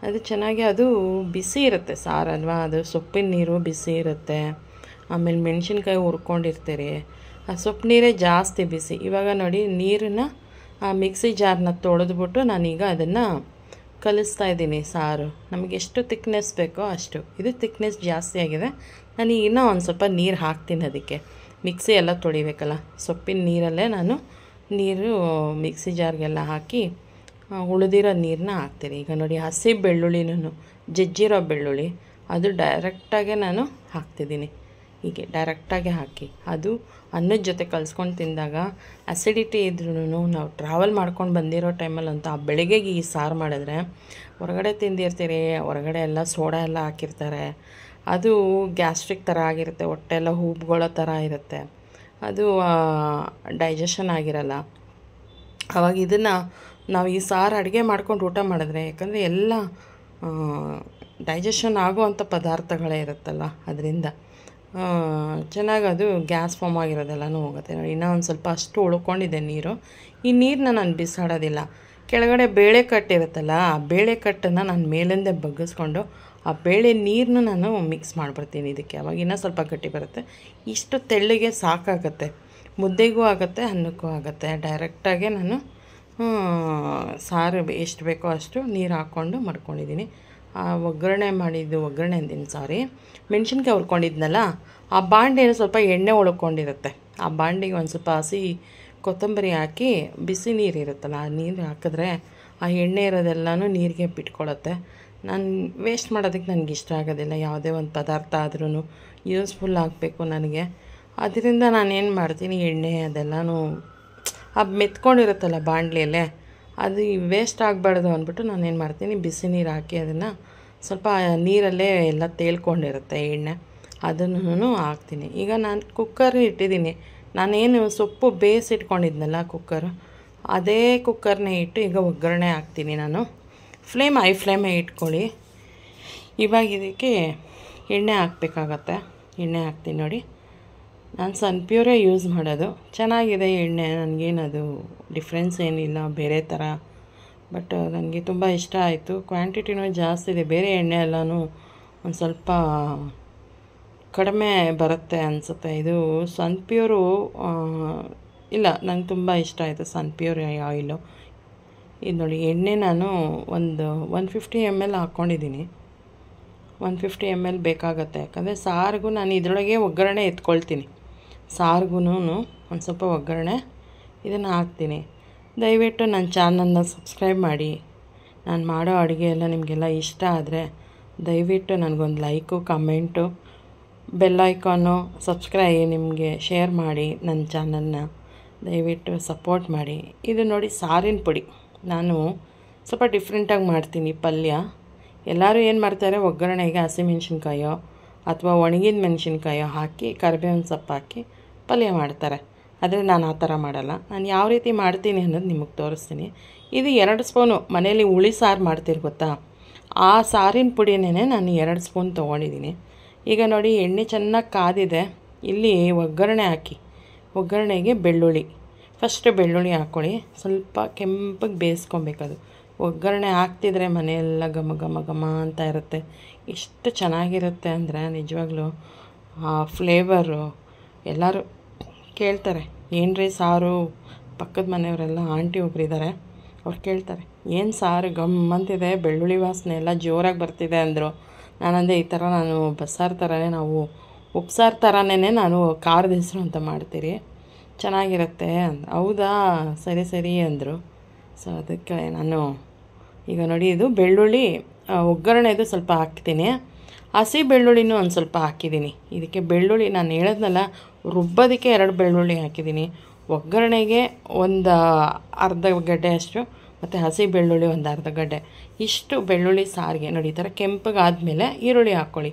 ಅದು ಚೆನ್ನಾಗಿ, ಅದು ಬಿಸಿ ಇರುತ್ತೆ ಸಾರಲ್ವಾ, ಅದು ಸೊಪ್ಪಿನ ನೀರು ಬಿಸಿ ಇರುತ್ತೆ. ಆಮೇಲೆ ಮೆಣಸಿನ್ಕಾಯಿ ಹುರ್ಕೊಂಡಿರ್ತೀರಿ, ಆ ಸೊಪ್ಪು ನೀರೇ ಜಾಸ್ತಿ ಬಿಸಿ. ಇವಾಗ ನೋಡಿ ನೀರನ್ನ ಆ ಮಿಕ್ಸಿ ಜಾರನ್ನ ತೊಳೆದ್ಬಿಟ್ಟು ನಾನೀಗ ಅದನ್ನು ಕಲಿಸ್ತಾ ಇದ್ದೀನಿ ಸಾರು. ನಮಗೆ ಎಷ್ಟು ತಿಕ್ನೆಸ್ ಬೇಕೋ ಅಷ್ಟು. ಇದು ತಿಕ್ನೆಸ್ ಜಾಸ್ತಿ ಆಗಿದೆ, ನಾನು ಇನ್ನೂ ಒಂದು ಸ್ವಲ್ಪ ನೀರು ಹಾಕ್ತೀನಿ ಅದಕ್ಕೆ. ಮಿಕ್ಸಿ ಎಲ್ಲ ತೊಳಿಬೇಕಲ್ಲ, ಸೊಪ್ಪಿನ ನೀರಲ್ಲೇ ನಾನು ನೀರು ಮಿಕ್ಸಿ ಜಾರ್ಗೆಲ್ಲ ಹಾಕಿ ಉಳಿದಿರೋ ನೀರನ್ನ ಹಾಕ್ತೀನಿ. ಈಗ ನೋಡಿ ಹಸಿ ಬೆಳ್ಳುಳ್ಳಿನೂ, ಜಜ್ಜಿರೋ ಬೆಳ್ಳುಳ್ಳಿ ಅದು ಡೈರೆಕ್ಟಾಗೆ ನಾನು ಹಾಕ್ತಿದ್ದೀನಿ. ಹೀಗೆ ಡೈರೆಕ್ಟಾಗಿ ಹಾಕಿ ಅದು ಅನ್ನದ ಜೊತೆ ಕಲಿಸ್ಕೊಂಡು ತಿಂದಾಗ ಅಸಿಡಿಟಿ ಇದ್ರೂ ನಾವು ಟ್ರಾವೆಲ್ ಮಾಡ್ಕೊಂಡು ಬಂದಿರೋ ಟೈಮಲ್ಲಂತೂ ಆ ಬೆಳಗ್ಗೆಗೆ ಈ ಸಾರು ಮಾಡಿದ್ರೆ ಹೊರಗಡೆ ತಿಂದಿರ್ತೀರಿ, ಹೊರಗಡೆ ಎಲ್ಲ ಸೋಡಾ ಎಲ್ಲ ಹಾಕಿರ್ತಾರೆ, ಅದು ಗ್ಯಾಸ್ಟ್ರಿಕ್ ಥರ ಆಗಿರುತ್ತೆ, ಹೊಟ್ಟೆ ಎಲ್ಲ ಹೂಬ್ಕೊಳ್ಳೋ ಥರ ಇರುತ್ತೆ, ಅದು ಡೈಜೆಷನ್ ಆಗಿರಲ್ಲ. ಆವಾಗ ಇದನ್ನು ನಾವು ಈ ಸಾರು ಅಡುಗೆ ಮಾಡ್ಕೊಂಡು ಊಟ ಮಾಡಿದ್ರೆ, ಯಾಕಂದರೆ ಎಲ್ಲ ಡೈಜೆಷನ್ ಆಗುವಂಥ ಪದಾರ್ಥಗಳೇ ಇರುತ್ತಲ್ಲ, ಅದರಿಂದ ಚೆನ್ನಾಗಿ ಅದು ಗ್ಯಾಸ್ ಫಾರ್ಮ್ ಆಗಿರೋದೆಲ್ಲನೂ ಹೋಗುತ್ತೆ. ನೋಡಿ ಇನ್ನೂ ಒಂದು ಸ್ವಲ್ಪ ಅಷ್ಟು ಉಳ್ಕೊಂಡಿದೆ ನೀರು. ಈ ನೀರನ್ನ ನಾನು ಬಿಸಾಡೋದಿಲ್ಲ. ಕೆಳಗಡೆ ಬೇಳೆ ಕಟ್ಟಿರುತ್ತಲ್ಲ, ಆ ಬೇಳೆ ಕಟ್ಟನ್ನು ನಾನು ಮೇಲಿಂದ ಬಗ್ಗಿಸ್ಕೊಂಡು ಆ ಬೇಳೆ ನೀರನ್ನ ನಾನು ಮಿಕ್ಸ್ ಮಾಡಿಬಿಡ್ತೀನಿ ಇದಕ್ಕೆ. ಅವಾಗ ಇನ್ನೂ ಸ್ವಲ್ಪ ಗಟ್ಟಿ ಬರುತ್ತೆ. ಇಷ್ಟು ತೆಳ್ಳಗೆ ಸಾಕಾಗುತ್ತೆ, ಮುದ್ದೆಗೂ ಆಗುತ್ತೆ, ಅನ್ನಕ್ಕೂ ಆಗುತ್ತೆ. ಡೈರೆಕ್ಟಾಗೆ ನಾನು ಸಾರು ಎಷ್ಟು ಬೇಕೋ ಅಷ್ಟು ನೀರು ಹಾಕ್ಕೊಂಡು ಮಾಡ್ಕೊಂಡಿದ್ದೀನಿ. ಆ ಒಗ್ಗರಣೆ ಅಂತೀನಿ ಸಾರಿ, ಮೆಣಸಿನ್ಕಾಯಿ ಹುರ್ಕೊಂಡಿದ್ನಲ್ಲ, ಆ ಬಾಂಡೆನೂ ಸ್ವಲ್ಪ ಎಣ್ಣೆ ಉಳ್ಕೊಂಡಿರುತ್ತೆ. ಆ ಬಾಂಡಿಗೆ ಒಂದು ಸ್ವಲ್ಪ ಹಸಿ ಕೊತ್ತಂಬರಿ ಹಾಕಿ ಬಿಸಿ ನೀರು ಇರುತ್ತಲ್ಲ, ಆ ನೀರು ಹಾಕಿದ್ರೆ ಆ ಎಣ್ಣೆ ಇರೋದೆಲ್ಲನೂ ನೀರಿಗೆ ಬಿಟ್ಕೊಳ್ಳುತ್ತೆ. ನಾನು ವೇಸ್ಟ್ ಮಾಡೋದಕ್ಕೆ ನನಗೆ ಇಷ್ಟ ಆಗೋದಿಲ್ಲ. ಯಾವುದೇ ಒಂದು ಪದಾರ್ಥ ಆದ್ರೂ ಯೂಸ್ಫುಲ್ ಆಗಬೇಕು ನನಗೆ. ಅದರಿಂದ ನಾನೇನು ಮಾಡ್ತೀನಿ, ಎಣ್ಣೆ ಅದೆಲ್ಲನೂ ಮೆತ್ಕೊಂಡಿರುತ್ತಲ್ಲ ಬಾಣಲೆಯಲ್ಲೇ, ಅದು ವೇಸ್ಟ್ ಆಗಬಾರ್ದು ಅಂದ್ಬಿಟ್ಟು ನಾನೇನು ಮಾಡ್ತೀನಿ, ಬಿಸಿ ನೀರು ಹಾಕಿ ಅದನ್ನು ಸ್ವಲ್ಪ ನೀರಲ್ಲೇ ಎಲ್ಲ ತೇಳ್ಕೊಂಡಿರುತ್ತೆ ಎಣ್ಣೆ, ಅದನ್ನು ಹಾಕ್ತೀನಿ. ಈಗ ನಾನು ಕುಕ್ಕರ್ ಇಟ್ಟಿದ್ದೀನಿ, ನಾನೇನು ಸೊಪ್ಪು ಬೇಯಿಸಿಟ್ಕೊಂಡಿದ್ನಲ್ಲ ಕುಕ್ಕರ್, ಅದೇ ಕುಕ್ಕರ್ನೇ ಇಟ್ಟು ಈಗ ಒಗ್ಗರಣೆ ಹಾಕ್ತೀನಿ ನಾನು. ಹೈ ಫ್ಲೇಮೇ ಇಟ್ಕೊಳ್ಳಿ. ಇವಾಗ ಇದಕ್ಕೆ ಎಣ್ಣೆ ಹಾಕಬೇಕಾಗತ್ತೆ. ಎಣ್ಣೆ ಹಾಕ್ತೀನಿ ನೋಡಿ. ನಾನು ಸನ್ಪ್ಯೂರೇ ಯೂಸ್ ಮಾಡೋದು. ಚೆನ್ನಾಗಿದೆ ಎಣ್ಣೆ, ನನಗೇನದು ಡಿಫ್ರೆನ್ಸ್ ಏನಿಲ್ಲ ಬೇರೆ ಥರ, ಬಟ್ ನನಗೆ ತುಂಬ ಇಷ್ಟ ಆಯಿತು. ಕ್ವಾಂಟಿಟಿನೂ ಜಾಸ್ತಿ ಇದೆ. ಬೇರೆ ಎಣ್ಣೆ ಎಲ್ಲನೂ ಒಂದು ಸ್ವಲ್ಪ ಕಡಿಮೆ ಬರುತ್ತೆ ಅನಿಸುತ್ತೆ. ಇದು ಸನ್ಪ್ಯೂರು ಇಲ್ಲ, ನಂಗೆ ತುಂಬ ಇಷ್ಟ ಆಯಿತು ಸನ್ಪ್ಯೂರ್ ಆಯಿಲು. ಇದು ನೋಡಿ, ಎಣ್ಣೆ ನಾನು ಒಂದು 150 ml ಹಾಕ್ಕೊಂಡಿದ್ದೀನಿ. 150 ml ಬೇಕಾಗತ್ತೆ, ಯಾಕಂದರೆ ಸಾರಿಗೂ ನಾನು ಇದರೊಳಗೆ ಒಗ್ಗರಣೆ ಎತ್ಕೊಳ್ತೀನಿ. ಸಾರಿಗೂ ಒಂದು ಸ್ವಲ್ಪ ಒಗ್ಗರಣೆ ಇದನ್ನು ಹಾಕ್ತೀನಿ. ದಯವಿಟ್ಟು ನನ್ನ ಚಾನಲ್ನ ಸಬ್ಸ್ಕ್ರೈಬ್ ಮಾಡಿ. ನಾನು ಮಾಡೋ ಅಡುಗೆ ಎಲ್ಲ ನಿಮಗೆಲ್ಲ ಇಷ್ಟ ಆದರೆ ದಯವಿಟ್ಟು ನನಗೊಂದು ಲೈಕು, ಕಮೆಂಟು, ಬೆಲ್ ಐಕಾನು, ನಿಮಗೆ ಶೇರ್ ಮಾಡಿ. ನನ್ನ ಚಾನಲ್ನ ದಯವಿಟ್ಟು ಸಪೋರ್ಟ್ ಮಾಡಿ. ಇದು ನೋಡಿ ಸಾರಿನ ಪುಡಿ, ನಾನು ಸ್ವಲ್ಪ ಡಿಫ್ರೆಂಟಾಗಿ ಮಾಡ್ತೀನಿ ಪಲ್ಯ. ಎಲ್ಲರೂ ಏನು ಮಾಡ್ತಾರೆ, ಒಗ್ಗರಣೆಗೆ ಹಸಿಮೆಣ್ಸಿನ್ಕಾಯೋ ಅಥವಾ ಒಣಗಿದ ಮೆಣಸಿನ್ಕಾಯೋ ಹಾಕಿ ಕರಿಬೇವಿನ ಸೊಪ್ಪು ಹಾಕಿ ಪಲ್ಯ ಮಾಡ್ತಾರೆ. ಆದರೆ ನಾನು ಆ ಥರ ಮಾಡಲ್ಲ. ನಾನು ಯಾವ ರೀತಿ ಮಾಡ್ತೀನಿ ಅನ್ನೋದು ನಿಮಗೆ ತೋರಿಸ್ತೀನಿ. ಇದು 2 ಸ್ಪೂನು ಮನೇಲಿ ಹುಳಿ ಸಾರು ಮಾಡ್ತೀರಿ ಗೊತ್ತಾ, ಆ ಸಾರಿನ ಪುಡಿನೇ ನಾನು 2 ಸ್ಪೂನ್ ತೊಗೊಂಡಿದ್ದೀನಿ. ಈಗ ನೋಡಿ ಎಣ್ಣೆ ಚೆನ್ನಾಗಿ ಕಾದಿದೆ. ಇಲ್ಲಿ ಒಗ್ಗರಣೆ ಹಾಕಿ, ಒಗ್ಗರಣೆಗೆ ಬೆಳ್ಳುಳ್ಳಿ, ಫಸ್ಟ್ ಬೆಳ್ಳುಳ್ಳಿ ಹಾಕ್ಕೊಳ್ಳಿ. ಸ್ವಲ್ಪ ಕೆಂಪಗೆ ಬೇಯಿಸ್ಕೊಬೇಕದು. ಒಗ್ಗರಣೆ ಹಾಕ್ತಿದ್ರೆ ಮನೆಯೆಲ್ಲ ಘಮ ಘಮ ಘಮ ಅಂತ ಇರುತ್ತೆ. ಎಷ್ಟು ಚೆನ್ನಾಗಿರುತ್ತೆ ಅಂದರೆ ನಿಜವಾಗ್ಲೂ ಆ ಫ್ಲೇವರು. ಎಲ್ಲರೂ ಕೇಳ್ತಾರೆ, ಏನ್ರಿ ಸಾರು, ಪಕ್ಕದ ಮನೆಯವರೆಲ್ಲ ಆಂಟಿ ಒಬ್ಬರಿದ್ದಾರೆ, ಅವ್ರು ಕೇಳ್ತಾರೆ, ಏನು ಸಾರು ಗಮ್ಮಂತಿದೆ, ಬೆಳ್ಳುಳ್ಳಿ ವಾಸನೆ ಎಲ್ಲ ಜೋರಾಗಿ ಬರ್ತಿದೆ ಅಂದರು. ನಾನಂದೆ, ಈ ಥರ ನಾನು ಬಸ್ಸಾರು ಥರನೇ, ನಾವು ಉಪ್ಸಾರು ಥರನೇ ನಾನು ಖಾರದ ಹೆಸರು ಅಂತ ಮಾಡ್ತೀರಿ, ಚೆನ್ನಾಗಿರುತ್ತೆ ಅಂದ. ಹೌದಾ, ಸರಿ ಅಂದರು. ಸೊ ಅದಕ್ಕೆ ನಾನು ಈಗ ನೋಡಿ, ಇದು ಬೆಳ್ಳುಳ್ಳಿ ಒಗ್ಗರಣೆದು ಸ್ವಲ್ಪ ಹಾಕ್ತೀನಿ. ಹಸಿ ಬೆಳ್ಳುಳ್ಳಿನೂ ಒಂದು ಸ್ವಲ್ಪ ಹಾಕಿದ್ದೀನಿ. ಇದಕ್ಕೆ ಬೆಳ್ಳುಳ್ಳಿ ನಾನು ಹೇಳಿದ್ನಲ್ಲ, ರುಬ್ಬೋದಕ್ಕೆ 2 ಬೆಳ್ಳುಳ್ಳಿ ಹಾಕಿದ್ದೀನಿ, ಒಗ್ಗರಣೆಗೆ ಒಂದು ಅರ್ಧ ಗಡ್ಡೆ ಅಷ್ಟು, ಮತ್ತು ಹಸಿ ಬೆಳ್ಳುಳ್ಳಿ ಒಂದು ಅರ್ಧ ಗಡ್ಡೆ. ಇಷ್ಟು ಬೆಳ್ಳುಳ್ಳಿ ಸಾರಿಗೆ ನೋಡಿ. ಈ ಥರ ಕೆಂಪಗಾದ್ಮೇಲೆ ಈರುಳ್ಳಿ ಹಾಕ್ಕೊಳ್ಳಿ.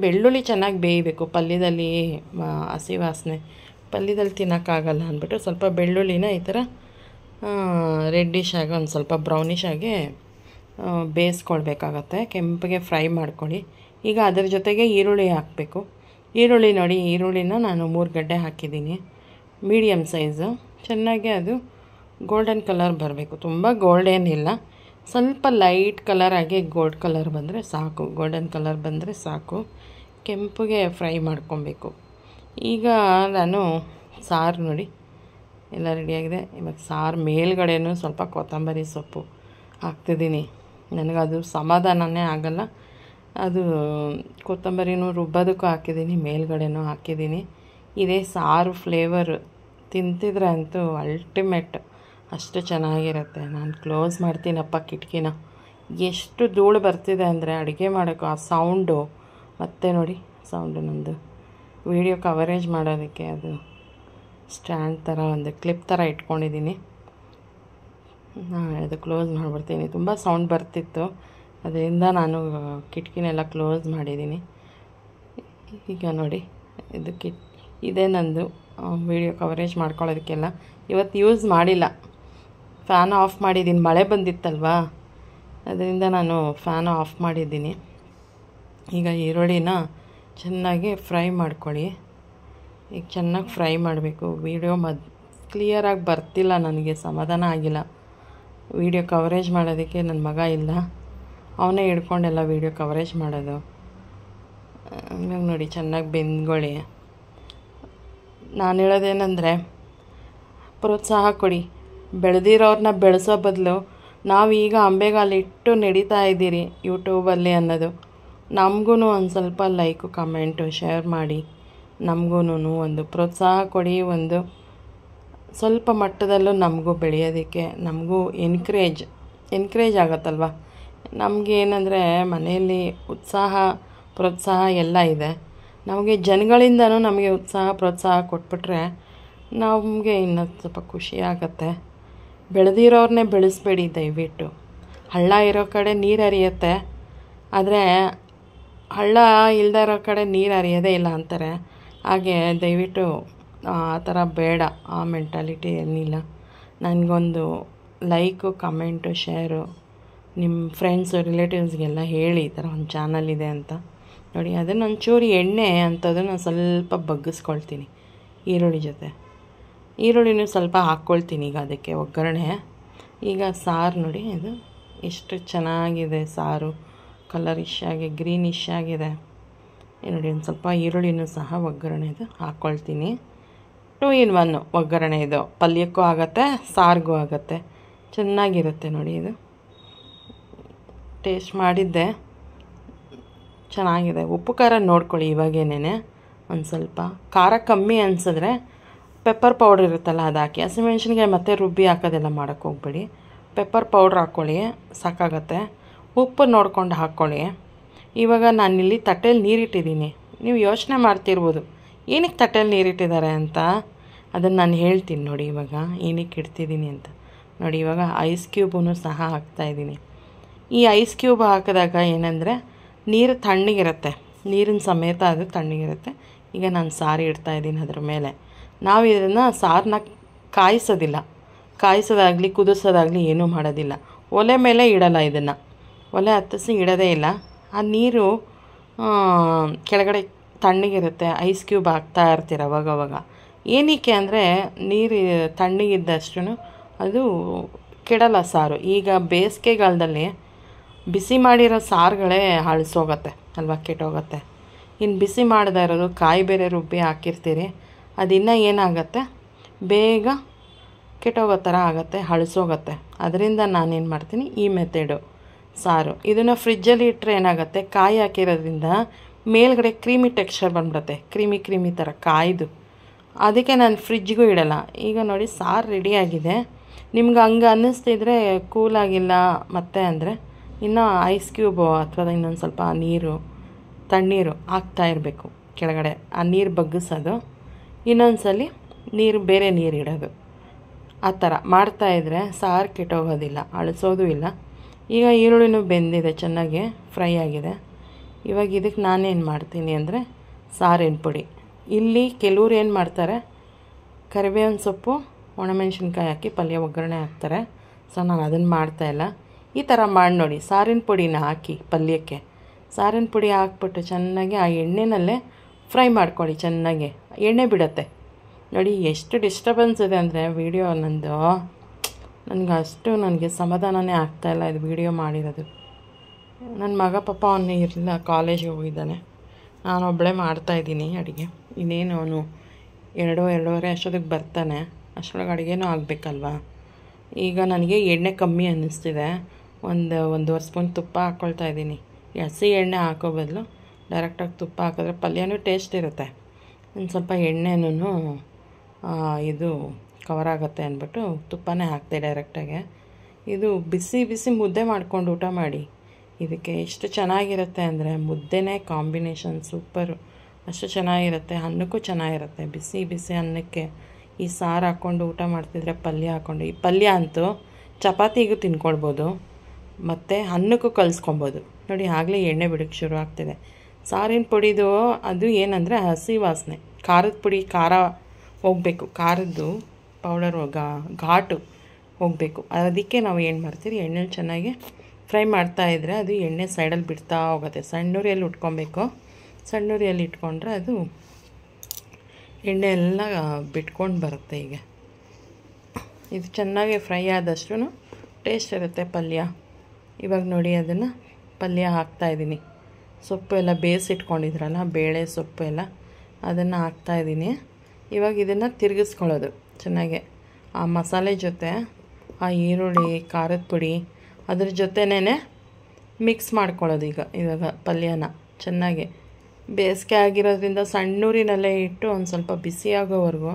ಬೆಳ್ಳುಳ್ಳಿ ಚೆನ್ನಾಗಿ ಬೇಯಬೇಕು. ಪಲ್ಯದಲ್ಲಿ ಹಸಿ ವಾಸನೆ ಪಲ್ಯದಲ್ಲಿ ತಿನ್ನೋಕ್ಕಾಗಲ್ಲ ಅಂದ್ಬಿಟ್ಟು ಸ್ವಲ್ಪ ಬೆಳ್ಳುಳ್ಳಿನ ಈ ಥರ ರೆಡ್ಡಿಶ್ ಆಗಿ ಒಂದು ಸ್ವಲ್ಪ ಬ್ರೌನಿಶ್ ಆಗಿ ಬೇಯಿಸ್ಕೊಳ್ಬೇಕಾಗತ್ತೆ. ಕೆಂಪಗೆ ಫ್ರೈ ಮಾಡ್ಕೊಳ್ಳಿ. ಈಗ ಅದರ ಜೊತೆಗೆ ಈರುಳ್ಳಿ ಹಾಕಬೇಕು. ಈರುಳ್ಳಿ ನೋಡಿ, ಈರುಳ್ಳಿನ ನಾನು 3 ಗಡ್ಡೆ ಹಾಕಿದ್ದೀನಿ, ಮೀಡಿಯಮ್ ಸೈಜು. ಚೆನ್ನಾಗಿ ಅದು ಗೋಲ್ಡನ್ ಕಲರ್ ಬರಬೇಕು. ತುಂಬ ಗೋಲ್ಡನ್ ಇಲ್ಲ, ಸ್ವಲ್ಪ ಲೈಟ್ ಕಲರ್ ಆಗಿ ಗೋಲ್ಡ್ ಕಲರ್ ಬಂದರೆ ಸಾಕು, ಗೋಲ್ಡನ್ ಕಲರ್ ಬಂದರೆ ಸಾಕು. ಕೆಂಪಗೆ ಫ್ರೈ ಮಾಡ್ಕೊಬೇಕು. ಈಗ ನಾನು ಸಾರು ನೋಡಿ ಎಲ್ಲ ರೆಡಿಯಾಗಿದೆ. ಇವಾಗ ಸಾರು ಮೇಲ್ಗಡೆನೂ ಸ್ವಲ್ಪ ಕೊತ್ತಂಬರಿ ಸೊಪ್ಪು ಹಾಕ್ತಿದ್ದೀನಿ. ನನಗದು ಸಮಾಧಾನನೇ ಆಗಲ್ಲ. ಅದು ಕೊತ್ತಂಬರಿನೂ ರುಬ್ಬೋದಕ್ಕೂ ಹಾಕಿದ್ದೀನಿ, ಮೇಲ್ಗಡೆನೂ ಹಾಕಿದ್ದೀನಿ. ಇದೇ ಸಾರು ಫ್ಲೇವರು ತಿಂತಿದ್ರೆ ಅಂತೂ ಅಲ್ಟಿಮೇಟ್, ಅಷ್ಟು ಚೆನ್ನಾಗಿರುತ್ತೆ. ನಾನು ಕ್ಲೋಸ್ ಮಾಡ್ತೀನಪ್ಪ ಕಿಟಕಿನ. ಎಷ್ಟು ಧೂಳು ಬರ್ತಿದೆ ಅಂದರೆ ಅಡುಗೆ ಮಾಡೋಕ್ಕೂ ಆ ಸೌಂಡು. ಮತ್ತು ನೋಡಿ ಸೌಂಡು ನಂದು ವಿಡಿಯೋ ಕವರೇಜ್ ಮಾಡೋದಕ್ಕೆ ಅದು ಸ್ಟ್ಯಾಂಡ್ ಥರ ಒಂದು ಕ್ಲಿಪ್ ಥರ ಇಟ್ಕೊಂಡಿದ್ದೀನಿ. ಅದು ಕ್ಲೋಸ್ ಮಾಡಿಬಿಡ್ತೀನಿ. ತುಂಬ ಸೌಂಡ್ ಬರ್ತಿತ್ತು, ಅದರಿಂದ ನಾನು ಕಿಟಕಿನೆಲ್ಲ ಕ್ಲೋಸ್ ಮಾಡಿದ್ದೀನಿ. ಈಗ ನೋಡಿ, ಇದು ಇದೇ ನಂದು ವಿಡಿಯೋ ಕವರೇಜ್ ಮಾಡ್ಕೊಳ್ಳೋದಕ್ಕೆಲ್ಲ. ಇವತ್ತು ಯೂಸ್ ಮಾಡಿಲ್ಲ, ಫ್ಯಾನ್ ಆಫ್ ಮಾಡಿದ್ದೀನಿ. ಮಳೆ ಬಂದಿತ್ತಲ್ವಾ, ಅದರಿಂದ ನಾನು ಫ್ಯಾನ್ ಆಫ್ ಮಾಡಿದ್ದೀನಿ. ಈಗ ಈರುಳ್ಳಿನ ಚೆನ್ನಾಗಿ ಫ್ರೈ ಮಾಡ್ಕೊಳ್ಳಿ. ಈಗ ಚೆನ್ನಾಗಿ ಫ್ರೈ ಮಾಡಬೇಕು. ವಿಡಿಯೋ ಕ್ಲಿಯರಾಗಿ ಬರ್ತಿಲ್ಲ, ನನಗೆ ಸಮಾಧಾನ ಆಗಿಲ್ಲ. ವಿಡಿಯೋ ಕವರೇಜ್ ಮಾಡೋದಕ್ಕೆ ನನ್ನ ಮಗ ಇಲ್ಲ, ಅವನೇ ಹಿಡ್ಕೊಂಡೆಲ್ಲ ವಿಡಿಯೋ ಕವರೇಜ್ ಮಾಡೋದು. ಹಂಗಾಗಿ ನೋಡಿ ಚೆನ್ನಾಗಿ ಬೆಂದ್ಕೊಳ್ಳಿ. ನಾನು ಹೇಳೋದೇನೆಂದರೆ, ಪ್ರೋತ್ಸಾಹ ಕೊಡಿ. ಬೆಳೆದಿರೋರನ್ನ ಬೆಳೆಸೋ ಬದಲು ನಾವೀಗ ಅಂಬೆಗಾಲಿಟ್ಟು ನಡೀತಾ ಇದ್ದೀರಿ ಯೂಟ್ಯೂಬಲ್ಲಿ ಅನ್ನೋದು. ನಮಗೂ ಒಂದು ಸ್ವಲ್ಪ ಲೈಕು, ಕಮೆಂಟು, ಶೇರ್ ಮಾಡಿ. ನಮಗೂ ಒಂದು ಪ್ರೋತ್ಸಾಹ ಕೊಡಿ. ಒಂದು ಸ್ವಲ್ಪ ಮಟ್ಟದಲ್ಲೂ ನಮಗೂ ಬೆಳೆಯೋದಕ್ಕೆ ನಮಗೂ ಎನ್ಕರೇಜ್ ಆಗುತ್ತಲ್ವ. ನಮಗೇನೆಂದರೆ ಮನೆಯಲ್ಲಿ ಉತ್ಸಾಹ, ಪ್ರೋತ್ಸಾಹ ಎಲ್ಲ ಇದೆ. ನಮಗೆ ಜನಗಳಿಂದನೂ ನಮಗೆ ಉತ್ಸಾಹ, ಪ್ರೋತ್ಸಾಹ ಕೊಟ್ಬಿಟ್ರೆ ನಮಗೆ ಇನ್ನೂ ಸ್ವಲ್ಪ ಖುಷಿ ಆಗುತ್ತೆ. ಬೆಳೆದಿರೋರನ್ನೇ ಬೆಳೆಸಬೇಡಿ ದಯವಿಟ್ಟು. ಹಳ್ಳ ಇರೋ ಕಡೆ ನೀರು ಹರಿಯುತ್ತೆ, ಆದರೆ ಹಳ್ಳ ಇಲ್ಲದೇ ಇರೋ ಕಡೆ ನೀರು ಹರಿಯೋದೇ ಇಲ್ಲ ಅಂತಾರೆ. ಹಾಗೆ ದಯವಿಟ್ಟು ಆ ಥರ ಬೇಡ, ಆ ಮೆಂಟಾಲಿಟಿ ಏನಿಲ್ಲ. ನನಗೊಂದು ಲೈಕು, ಕಮೆಂಟು, ಶೇರು ನಿಮ್ಮ ಫ್ರೆಂಡ್ಸು, ರಿಲೇಟಿವ್ಸ್ಗೆಲ್ಲ ಹೇಳಿ ಈ ಥರ ಒಂದು ಚಾನಲ್ ಇದೆ ಅಂತ. ನೋಡಿ, ಅದನ್ನು ಒಂಚೂರು ಎಣ್ಣೆ ಅಂಥದ್ದನ್ನು ಸ್ವಲ್ಪ ಬಗ್ಗಿಸ್ಕೊಳ್ತೀನಿ ಈರುಳ್ಳಿ ಜೊತೆ. ಈರುಳ್ಳಿನೂ ಸ್ವಲ್ಪ ಹಾಕ್ಕೊಳ್ತೀನಿ ಈಗ ಅದಕ್ಕೆ ಒಗ್ಗರಣೆ. ಈಗ ಸಾರು ನೋಡಿ, ಇದು ಎಷ್ಟು ಚೆನ್ನಾಗಿದೆ ಸಾರು, ಕಲರಿಶ್ ಆಗಿ ಗ್ರೀನಿಶ್ ಆಗಿದೆ ನೋಡಿ. ಒಂದು ಸ್ವಲ್ಪ ಈರುಳ್ಳಿನೂ ಸಹ ಒಗ್ಗರಣೆದು ಹಾಕ್ಕೊಳ್ತೀನಿ. 2 in 1 ಒಗ್ಗರಣೆ. ಇದು ಪಲ್ಯಕ್ಕೂ ಆಗುತ್ತೆ, ಸಾರಿಗೂ ಆಗುತ್ತೆ, ಚೆನ್ನಾಗಿರುತ್ತೆ ನೋಡಿ. ಇದು ಟೇಸ್ಟ್ ಮಾಡಿದ್ದೆ, ಚೆನ್ನಾಗಿದೆ. ಉಪ್ಪು ಖಾರ ನೋಡ್ಕೊಳ್ಳಿ ಇವಾಗೇನೆ. ಒಂದು ಸ್ವಲ್ಪ ಖಾರ ಕಮ್ಮಿ ಅನಿಸಿದ್ರೆ ಪೆಪ್ಪರ್ ಪೌಡ್ರ್ ಇರುತ್ತಲ್ಲ ಅದು ಹಾಕಿ. ಹಸಿಮೆಣ್ಸಿನ್ಕಾಯಿ ಮತ್ತೆ ರುಬ್ಬಿ ಹಾಕೋದೆಲ್ಲ ಮಾಡೋಕ್ಕೆ ಹೋಗ್ಬೇಡಿ. ಪೆಪ್ಪರ್ ಪೌಡ್ರ್ ಹಾಕ್ಕೊಳ್ಳಿ, ಸಾಕಾಗತ್ತೆ. ಉಪ್ಪು ನೋಡ್ಕೊಂಡು ಹಾಕ್ಕೊಳ್ಳಿ. ಇವಾಗ ನಾನಿಲ್ಲಿ ತಟ್ಟೆಯಲ್ಲಿ ನೀರಿಟ್ಟಿದ್ದೀನಿ. ನೀವು ಯೋಚನೆ ಮಾಡ್ತಿರ್ಬೋದು ಏನಕ್ಕೆ ತಟ್ಟೆಯಲ್ಲಿ ನೀರಿಟ್ಟಿದ್ದಾರೆ ಅಂತ. ಅದನ್ನು ನಾನು ಹೇಳ್ತೀನಿ ನೋಡಿ ಇವಾಗ ಏನಕ್ಕೆ ಇಡ್ತಿದ್ದೀನಿ ಅಂತ. ನೋಡಿ, ಇವಾಗ ಐಸ್ ಕ್ಯೂಬನ್ನು ಸಹ ಹಾಕ್ತಾಯಿದ್ದೀನಿ. ಈ ಐಸ್ ಕ್ಯೂಬ್ ಹಾಕಿದಾಗ ಏನಂದರೆ ನೀರು ತಣ್ಣಗಿರುತ್ತೆ, ನೀರಿನ ಸಮೇತ ಅದು ತಣ್ಣಗಿರುತ್ತೆ. ಈಗ ನಾನು ಸಾರು ಇಡ್ತಾಯಿದ್ದೀನಿ ಅದ್ರ ಮೇಲೆ. ನಾವು ಇದನ್ನು ಸಾರನ್ನ ಕಾಯಿಸೋದಾಗಲಿ ಕುದಿಸೋದಾಗಲಿ ಏನೂ ಮಾಡೋದಿಲ್ಲ. ಒಲೆ ಮೇಲೆ ಇಡಲ್ಲ, ಇದನ್ನು ಒಲೆ ಹತ್ತಿಸಿ ಇಡೋದೇ ಇಲ್ಲ. ಆ ನೀರು ಕೆಳಗಡೆ ತಣ್ಣಗಿರುತ್ತೆ. ಐಸ್ ಕ್ಯೂಬ್ ಹಾಕ್ತಾ ಇರ್ತೀರ ಅವಾಗವಾಗ. ಏನಕ್ಕೆ ಅಂದರೆ ನೀರು ತಣ್ಣಗಿದ್ದಷ್ಟು ಅದು ಕೆಡಲ್ಲ ಸಾರು. ಈಗ ಬೇಸಿಗೆಗಾಲದಲ್ಲಿ ಬಿಸಿ ಮಾಡಿರೋ ಸಾರುಗಳೇ ಹಳಸೋಗುತ್ತೆ ಅಲ್ವಾ, ಕೆಟ್ಟೋಗುತ್ತೆ. ಇನ್ನು ಬಿಸಿ ಮಾಡದೇ ಇರೋದು ಕಾಯಿ ಬೇರೆ ರುಬ್ಬಿ ಹಾಕಿರ್ತೀರಿ, ಅದಿನ್ನೂ ಏನಾಗುತ್ತೆ, ಬೇಗ ಕೆಟ್ಟೋಗೋ ಥರ ಆಗುತ್ತೆ, ಹಳಸೋಗುತ್ತೆ. ಅದರಿಂದ ನಾನೇನು ಮಾಡ್ತೀನಿ, ಈ ಮೆಥಡು ಸಾರು. ಇದನ್ನು ಫ್ರಿಜ್ಜಲ್ಲಿ ಇಟ್ಟರೆ ಏನಾಗುತ್ತೆ, ಕಾಯಿ ಹಾಕಿರೋದ್ರಿಂದ ಮೇಲ್ಗಡೆ ಕ್ರೀಮಿ ಟೆಕ್ಸ್ಚರ್ ಬಂದ್ಬಿಡುತ್ತೆ, ಕ್ರೀಮಿ ಥರ ಕಾಯ್ದು. ಅದಕ್ಕೆ ನಾನು ಫ್ರಿಜ್ಜಿಗೂ ಇಡಲ್ಲ. ಈಗ ನೋಡಿ ಸಾರು ರೆಡಿಯಾಗಿದೆ. ನಿಮ್ಗೆ ಹಂಗೆ ಅನ್ನಿಸ್ತಿದ್ರೆ ಕೂಲಾಗಿಲ್ಲ ಮತ್ತೆ ಅಂದರೆ ಇನ್ನು ಐಸ್ ಕ್ಯೂಬು ಅಥವಾ ಇನ್ನೊಂದು ಸ್ವಲ್ಪ ತಣ್ಣೀರು ಹಾಕ್ತಾ ಇರಬೇಕು ಕೆಳಗಡೆ. ಆ ನೀರು ಬಗ್ಗಿಸೋದು, ಇನ್ನೊಂದ್ಸಲಿ ಬೇರೆ ನೀರು ಇಡೋದು. ಆ ಥರ ಮಾಡ್ತಾಯಿದ್ರೆ ಸಾರು ಕೆಟ್ಟೋಗೋದಿಲ್ಲ, ಅಳಿಸೋದು ಇಲ್ಲ. ಈಗ ಈರುಳ್ಳಿನೂ ಬೆಂದಿದೆ, ಚೆನ್ನಾಗಿ ಫ್ರೈ ಆಗಿದೆ. ಇವಾಗ ಇದಕ್ಕೆ ನಾನೇನು ಮಾಡ್ತೀನಿ ಅಂದರೆ ಸಾರಿನ ಪುಡಿ. ಇಲ್ಲಿ ಕೆಲವ್ರು ಏನು ಮಾಡ್ತಾರೆ, ಕರಿಬೇವಿನ ಸೊಪ್ಪು, ಒಣಮೆಣ್ಸಿನ್ಕಾಯಿ ಹಾಕಿ ಪಲ್ಯ ಒಗ್ಗರಣೆ ಹಾಕ್ತಾರೆ. ಸೊ ನಾನು ಅದನ್ನು ಮಾಡ್ತಾಯಿಲ್ಲ. ಈ ಥರ ಮಾಡಿ ನೋಡಿ, ಸಾರಿನ ಪುಡಿನ ಹಾಕಿ ಪಲ್ಯಕ್ಕೆ. ಸಾರಿನ ಪುಡಿ ಹಾಕ್ಬಿಟ್ಟು ಚೆನ್ನಾಗಿ ಆ ಎಣ್ಣೆನಲ್ಲೇ ಫ್ರೈ ಮಾಡ್ಕೊಳ್ಳಿ. ಚೆನ್ನಾಗಿ ಎಣ್ಣೆ ಬಿಡುತ್ತೆ ನೋಡಿ. ಎಷ್ಟು ಡಿಸ್ಟರ್ಬೆನ್ಸ್ ಇದೆ ಅಂದರೆ ವೀಡಿಯೋ ನಂದು, ನನಗೆ ಸಮಾಧಾನನೇ ಆಗ್ತಾಯಿಲ್ಲ ಇದು ವೀಡಿಯೋ ಮಾಡಿರೋದು. ನನ್ನ ಮಗ ಪಾಪ ಅವನು ಇರಲಿಲ್ಲ, ಕಾಲೇಜಿಗೆ ಹೋಗಿದ್ದಾನೆ. ನಾನೊಬ್ಬಳೇ ಮಾಡ್ತಾಯಿದ್ದೀನಿ ಅಡುಗೆ. ಇನ್ನೇನು ಅವನು 2-2:30 ಅಷ್ಟೊತ್ತಿಗೆ ಬರ್ತಾನೆ, ಅಷ್ಟರೊಳಗೆ ಅಡುಗೆನೂ ಆಗಬೇಕಲ್ವ. ಈಗ ನನಗೆ ಎಣ್ಣೆ ಕಮ್ಮಿ ಅನ್ನಿಸ್ತಿದೆ. 1-1.5 ಸ್ಪೂನ್ ತುಪ್ಪ ಹಾಕ್ಕೊಳ್ತಾ ಇದ್ದೀನಿ. ಹಸಿ ಎಣ್ಣೆ ಹಾಕೋ ಬದಲು ಡೈರೆಕ್ಟಾಗಿ ತುಪ್ಪ ಹಾಕಿದ್ರೆ ಪಲ್ಯನೂ ಟೇಸ್ಟ್ ಇರುತ್ತೆ. ಒಂದು ಸ್ವಲ್ಪ ಎಣ್ಣೆನೂ ಇದು ಕವರ್ ಆಗುತ್ತೆ ಅಂದ್ಬಿಟ್ಟು ತುಪ್ಪನೇ ಹಾಕ್ತೆ ಡೈರೆಕ್ಟಾಗೆ. ಇದು ಬಿಸಿ ಮುದ್ದೆ ಮಾಡ್ಕೊಂಡು ಊಟ ಮಾಡಿ. ಇದಕ್ಕೆ ಎಷ್ಟು ಚೆನ್ನಾಗಿರುತ್ತೆ ಅಂದರೆ ಮುದ್ದೆನೇ ಕಾಂಬಿನೇಷನ್ ಸೂಪರು. ಅಷ್ಟು ಚೆನ್ನಾಗಿರುತ್ತೆ. ಅನ್ನಕ್ಕೂ ಚೆನ್ನಾಗಿರುತ್ತೆ. ಬಿಸಿ ಬಿಸಿ ಅನ್ನಕ್ಕೆ ಈ ಸಾರು ಹಾಕ್ಕೊಂಡು ಊಟ ಮಾಡ್ತಿದ್ರೆ ಪಲ್ಯ ಹಾಕ್ಕೊಂಡು, ಈ ಪಲ್ಯ ಅಂತೂ ಚಪಾತಿಗೂ ತಿನ್ಕೊಳ್ಬೋದು ಮತ್ತು ಅನ್ನಕ್ಕೂ ಕಲಿಸ್ಕೊಬೋದು. ನೋಡಿ ಆಗಲೇ ಎಣ್ಣೆ ಬಿಡೋಕ್ಕೆ ಶುರು ಆಗ್ತಿದೆ. ಸಾರಿನ ಪುಡಿದು ಅದು ಏನಂದರೆ ಹಸಿ ವಾಸನೆ. ಖಾರದ ಪುಡಿ ಖಾರ ಹೋಗಬೇಕು, ಖಾರದ್ದು ಪೌಡರ್ ಘಾಟು ಹೋಗಬೇಕು. ಅದಕ್ಕೆ ನಾವು ಏನು ಮಾಡ್ತೀವಿ, ಎಣ್ಣೆಲಿ ಚೆನ್ನಾಗಿ ಫ್ರೈ ಮಾಡ್ತಾಯಿದ್ರೆ ಅದು ಎಣ್ಣೆ ಸೈಡಲ್ಲಿ ಬಿಡ್ತಾ ಹೋಗುತ್ತೆ. ಸಣ್ಣೂರಿಯಲ್ಲಿ ಉಟ್ಕೊಬೇಕು. ಸಣ್ಣೂರಿಯಲ್ಲಿ ಇಟ್ಕೊಂಡ್ರೆ ಅದು ಎಣ್ಣೆ ಎಲ್ಲ ಬಿಟ್ಕೊಂಡು ಬರುತ್ತೆ. ಈಗ ಇದು ಚೆನ್ನಾಗಿ ಫ್ರೈ ಆದಷ್ಟು ಟೇಸ್ಟ್ ಇರುತ್ತೆ ಪಲ್ಯ. ಇವಾಗ ನೋಡಿ ಅದನ್ನು ಪಲ್ಯ ಹಾಕ್ತಾಯಿದ್ದೀನಿ. ಸೊಪ್ಪು ಎಲ್ಲ ಬೇಯಿಸಿಟ್ಕೊಂಡಿದ್ರಲ್ಲ, ಬೇಳೆ ಸೊಪ್ಪು ಎಲ್ಲ ಅದನ್ನು ಹಾಕ್ತಾಯಿದ್ದೀನಿ. ಇವಾಗ ಇದನ್ನು ತಿರುಗಿಸ್ಕೊಳ್ಳೋದು ಚೆನ್ನಾಗೆ. ಆ ಮಸಾಲೆ ಜೊತೆ ಆ ಈರುಳ್ಳಿ ಖಾರದ ಪುಡಿ ಅದ್ರ ಜೊತೆನೇ ಮಿಕ್ಸ್ ಮಾಡ್ಕೊಳ್ಳೋದು. ಇವಾಗ ಪಲ್ಯನ ಚೆನ್ನಾಗಿ ಬೇಸಿಗೆ ಆಗಿರೋದ್ರಿಂದ ಸಣ್ಣೂರಿನಲ್ಲೇ ಇಟ್ಟು ಒಂದು ಸ್ವಲ್ಪ ಬಿಸಿಯಾಗೋವರೆಗೂ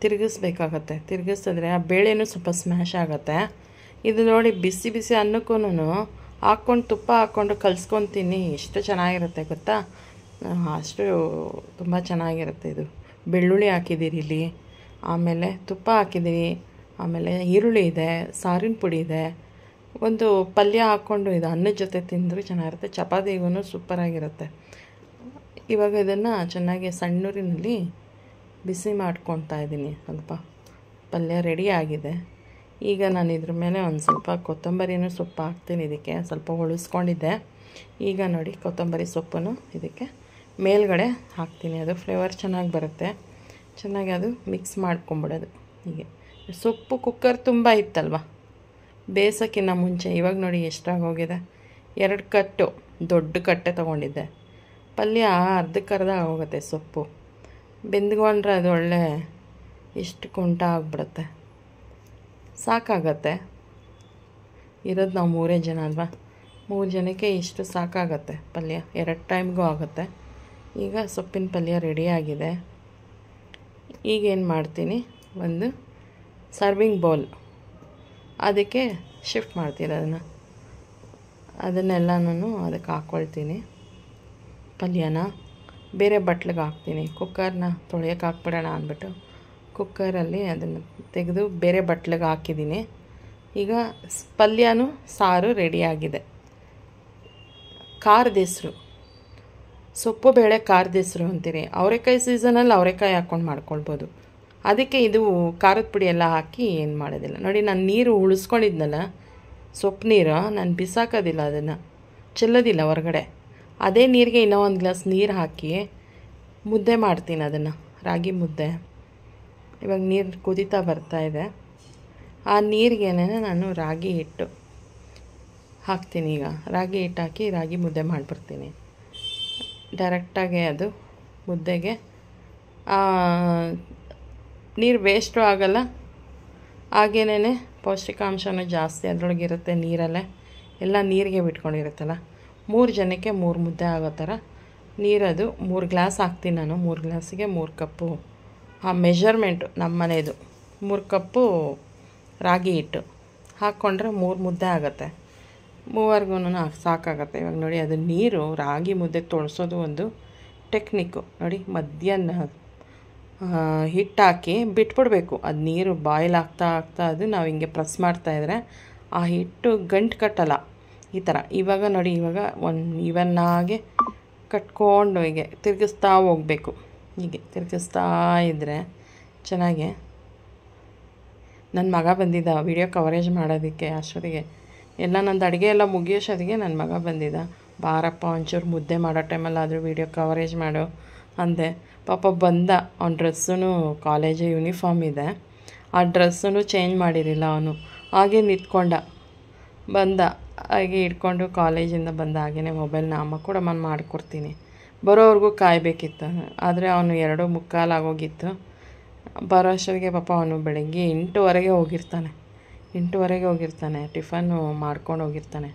ತಿರುಗಿಸ್ಬೇಕಾಗತ್ತೆ. ತಿರುಗಿಸಿದ್ರೆ ಆ ಬೇಳೆನೂ ಸ್ವಲ್ಪ ಸ್ಮ್ಯಾಶ್ ಆಗುತ್ತೆ. ಇದು ನೋಡಿ ಬಿಸಿ ಬಿಸಿ ಅನ್ನಕ್ಕೂ ಹಾಕ್ಕೊಂಡು ತುಪ್ಪ ಹಾಕ್ಕೊಂಡು ಕಲಿಸ್ಕೊತೀನಿ. ಎಷ್ಟು ಚೆನ್ನಾಗಿರುತ್ತೆ ಗೊತ್ತಾ, ಅಷ್ಟು ತುಂಬ ಚೆನ್ನಾಗಿರುತ್ತೆ. ಇದು ಬೆಳ್ಳುಳ್ಳಿ ಹಾಕಿದ್ದೀರಿ ಇಲ್ಲಿ, ಆಮೇಲೆ ತುಪ್ಪ ಹಾಕಿದ್ದೀರಿ, ಆಮೇಲೆ ಈರುಳ್ಳಿ ಇದೆ, ಸಾರಿನ ಪುಡಿ ಇದೆ. ಒಂದು ಪಲ್ಯ ಹಾಕ್ಕೊಂಡು ಇದು ಅನ್ನದ ಜೊತೆ ತಿಂದರೂ ಚೆನ್ನಾಗಿರುತ್ತೆ. ಚಪಾತಿಗೂ ಸೂಪರಾಗಿರುತ್ತೆ. ಇವಾಗ ಇದನ್ನು ಚೆನ್ನಾಗಿ ಸಣ್ಣೂರಿನಲ್ಲಿ ಬಿಸಿ ಮಾಡ್ಕೊತಾ ಇದ್ದೀನಿ. ಸ್ವಲ್ಪ ಪಲ್ಯ ರೆಡಿ ಆಗಿದೆ. ಈಗ ನಾನು ಇದ್ರ ಮೇಲೆ ಒಂದು ಸ್ವಲ್ಪ ಕೊತ್ತಂಬರಿನೂ ಸೊಪ್ಪು ಹಾಕ್ತೀನಿ. ಇದಕ್ಕೆ ಸ್ವಲ್ಪ ಉಳಿಸ್ಕೊಂಡಿದ್ದೆ. ಈಗ ನೋಡಿ ಕೊತ್ತಂಬರಿ ಸೊಪ್ಪನ್ನು ಇದಕ್ಕೆ ಮೇಲ್ಗಡೆ ಹಾಕ್ತೀನಿ. ಅದು ಫ್ಲೇವರ್ ಚೆನ್ನಾಗಿ ಬರುತ್ತೆ. ಚೆನ್ನಾಗಿ ಅದು ಮಿಕ್ಸ್ ಮಾಡ್ಕೊಂಬಿಡೋದು. ಹೀಗೆ ಸೊಪ್ಪು ಕುಕ್ಕರ್ ತುಂಬ ಇತ್ತಲ್ವ ಬೇಯಿಸೋಕ್ಕಿಂತ ಮುಂಚೆ. ಇವಾಗ ನೋಡಿ ಎಷ್ಟಾಗೋಗಿದೆ. 2 ಕಟ್ಟು ದೊಡ್ಡ ಕಟ್ಟೆ ತೊಗೊಂಡಿದ್ದೆ. ಪಲ್ಯ ಅರ್ಧಕ್ಕರ್ಧ ಆಗೋಗುತ್ತೆ. ಸೊಪ್ಪು ಬೆಂದ್ಕೊಂಡ್ರೆ ಅದು ಒಳ್ಳೆ ಎಷ್ಟು ಕುಂಟ ಆಗಿಬಿಡುತ್ತೆ. ಸಾಕಾಗತ್ತೆ. ಇರೋದು ನಾವು 3 ಜನ ಅಲ್ವಾ, 3 ಜನಕ್ಕೆ ಇಷ್ಟು ಸಾಕಾಗತ್ತೆ ಪಲ್ಯ. 2 ಟೈಮ್ಗೂ ಆಗುತ್ತೆ. ಈಗ ಸೊಪ್ಪಿನ ಪಲ್ಯ ರೆಡಿಯಾಗಿದೆ. ಈಗೇನು ಮಾಡ್ತೀನಿ, ಒಂದು ಸರ್ವಿಂಗ್ ಬೌಲ್ ಅದಕ್ಕೆ ಶಿಫ್ಟ್ ಮಾಡ್ತೀನಿ. ಅದನ್ನೆಲ್ಲನೂ ಅದಕ್ಕೆ ಹಾಕ್ಕೊಳ್ತೀನಿ. ಪಲ್ಯನ ಬೇರೆ ಬಟ್ಲಿಗೆ ಹಾಕ್ತೀನಿ. ಕುಕ್ಕರ್ನ ತೊಳೆಯೋಕೆ ಹಾಕ್ಬಿಡೋಣ ಅಂದ್ಬಿಟ್ಟು ಕುಕ್ಕರಲ್ಲಿ ಅದನ್ನು ತೆಗೆದು ಬೇರೆ ಬಟ್ಲಿಗೆ ಹಾಕಿದ್ದೀನಿ. ಈಗ ಪಲ್ಯನೂ ಸಾರು ರೆಡಿಯಾಗಿದೆ. ಖಾರದ ಹೆಸ್ರು ಸೊಪ್ಪು ಬೇಳೆ ಖಾರದ ಹೆಸ್ರು ಅಂತೀರಿ. ಅವರೆಕಾಯಿ ಸೀಸನಲ್ಲಿ ಅವರೆಕಾಯಿ ಹಾಕ್ಕೊಂಡು ಮಾಡ್ಕೊಳ್ಬೋದು. ಅದಕ್ಕೆ ಇದು ಖಾರದ ಪುಡಿ ಎಲ್ಲ ಹಾಕಿ ಏನು ಮಾಡೋದಿಲ್ಲ. ನೋಡಿ ನಾನು ನೀರು ಉಳಿಸ್ಕೊಂಡಿದ್ನಲ್ಲ, ಸೊಪ್ಪು ನೀರು ನಾನು ಬಿಸಾಕೋದಿಲ್ಲ, ಅದನ್ನು ಚೆಲ್ಲೋದಿಲ್ಲ ಹೊರಗಡೆ. ಅದೇ ನೀರಿಗೆ ಇನ್ನೂ 1 ಗ್ಲಾಸ್ ನೀರು ಹಾಕಿ ಮುದ್ದೆ ಮಾಡ್ತೀನಿ. ಅದನ್ನು ರಾಗಿ ಮುದ್ದೆ. ಇವಾಗ ನೀರು ಕುದೀತಾ ಬರ್ತಾಯಿದೆ. ಆ ನೀರಿಗೇನೆ ನಾನು ರಾಗಿ ಹಿಟ್ಟು ಹಾಕ್ತೀನಿ. ಈಗ ರಾಗಿ ಹಿಟ್ಟು ಹಾಕಿ ರಾಗಿ ಮುದ್ದೆ ಮಾಡಿಬಿಡ್ತೀನಿ ಡೈರೆಕ್ಟಾಗಿ. ಅದು ಮುದ್ದೆಗೆ ನೀರು ವೇಸ್ಟು ಆಗೋಲ್ಲ, ಹಾಗೇನೇ ಪೌಷ್ಟಿಕಾಂಶನೂ ಜಾಸ್ತಿ ಅದರೊಳಗಿರುತ್ತೆ. ನೀರಲ್ಲೇ ಎಲ್ಲ ನೀರಿಗೆ ಬಿಟ್ಕೊಂಡಿರುತ್ತಲ್ಲ. 3 ಜನಕ್ಕೆ 3 ಮುದ್ದೆ ಆಗೋ ಥರ ನೀರದು 3 ಗ್ಲಾಸ್ ಹಾಕ್ತೀನಿ ನಾನು. 3 ಗ್ಲಾಸಿಗೆ 3 ಕಪ್ಪು ಆ ಮೆಜರ್ಮೆಂಟು ನಮ್ಮ ಮನೆಯದು. 3 ಕಪ್ಪು ರಾಗಿ ಹಿಟ್ಟು ಹಾಕ್ಕೊಂಡ್ರೆ 3 ಮುದ್ದೆ ಆಗುತ್ತೆ. 3ವರ್ಗೂ ಸಾಕಾಗತ್ತೆ. ಇವಾಗ ನೋಡಿ ಅದು ನೀರು ರಾಗಿ ಮುದ್ದೆ ತೊಳ್ಸೋದು ಒಂದು ಟೆಕ್ನಿಕ್ಕು. ನೋಡಿ ಮಧ್ಯಾಹ್ನ ಹಿಟ್ಟು ಹಾಕಿ ಬಿಟ್ಬಿಡ್ಬೇಕು. ಅದು ನೀರು ಬಾಯ್ಲ್ ಆಗ್ತಾ ಅದು ನಾವು ಹಿಂಗೆ ಪ್ರೆಸ್ ಮಾಡ್ತಾಯಿದ್ರೆ ಆ ಹಿಟ್ಟು ಗಂಟು ಕಟ್ಟಲ್ಲ ಈ ಥರ. ಇವಾಗ ನೋಡಿ, ಇವಾಗ ಇವನ್ನಾಗೆ ಕಟ್ಕೊಂಡು ಹೀಗೆ ತಿರುಗಿಸ್ತಾ ಹೋಗಬೇಕು. ಹೀಗೆ ತಿರುಗಿಸ್ತಾ ಇದ್ದರೆ ಚೆನ್ನಾಗೆ. ನನ್ನ ಮಗ ಬಂದಿದ್ದ ವಿಡಿಯೋ ಕವರೇಜ್ ಮಾಡೋದಕ್ಕೆ. ಅಷ್ಟೊತ್ತಿಗೆ ಎಲ್ಲ ನಂದು ಅಡುಗೆ ಎಲ್ಲ ಮುಗಿಯೋಷ್ಟೊತ್ತಿಗೆ ನನ್ನ ಮಗ ಬಂದಿದ್ದ. ಬಾರಪ್ಪ ಒಂಚೂರು ಮುದ್ದೆ ಮಾಡೋ ಟೈಮಲ್ಲಾದರೂ ವಿಡಿಯೋ ಕವರೇಜ್ ಮಾಡು ಅಂದೆ. ಪಾಪ ಬಂದ. ಅವ್ನ ಡ್ರೆಸ್ಸೂ ಕಾಲೇಜ್ ಯೂನಿಫಾರ್ಮ್ ಇದೆ, ಆ ಡ್ರೆಸ್ಸೂ ಚೇಂಜ್ ಮಾಡಿರಲಿಲ್ಲ ಅವನು. ಹಾಗೆ ನಿಂತ್ಕೊಂಡ. ಬಂದ ಹಾಗೆ ಇಟ್ಕೊಂಡು ಕಾಲೇಜಿಂದ ಬಂದ ಹಾಗೆಯೇ ಮೊಬೈಲ್ನ ಅಮ್ಮ ಕೂಡ ನಾನು ಮಾಡಿಕೊಡ್ತೀನಿ. ಬರೋವ್ರಿಗೂ ಕಾಯಬೇಕಿತ್ತು. ಆದರೆ ಅವನು 2:45 ಆಗೋಗಿತ್ತು. ಬರೋ ಅಷ್ಟೊತ್ತಿಗೆ ಪಾಪ ಅವನು ಬೆಳಗ್ಗೆ 8:00 ಹೋಗಿರ್ತಾನೆ. 8:00 ಹೋಗಿರ್ತಾನೆ. ಟಿಫನ್ನು ಮಾಡ್ಕೊಂಡು ಹೋಗಿರ್ತಾನೆ.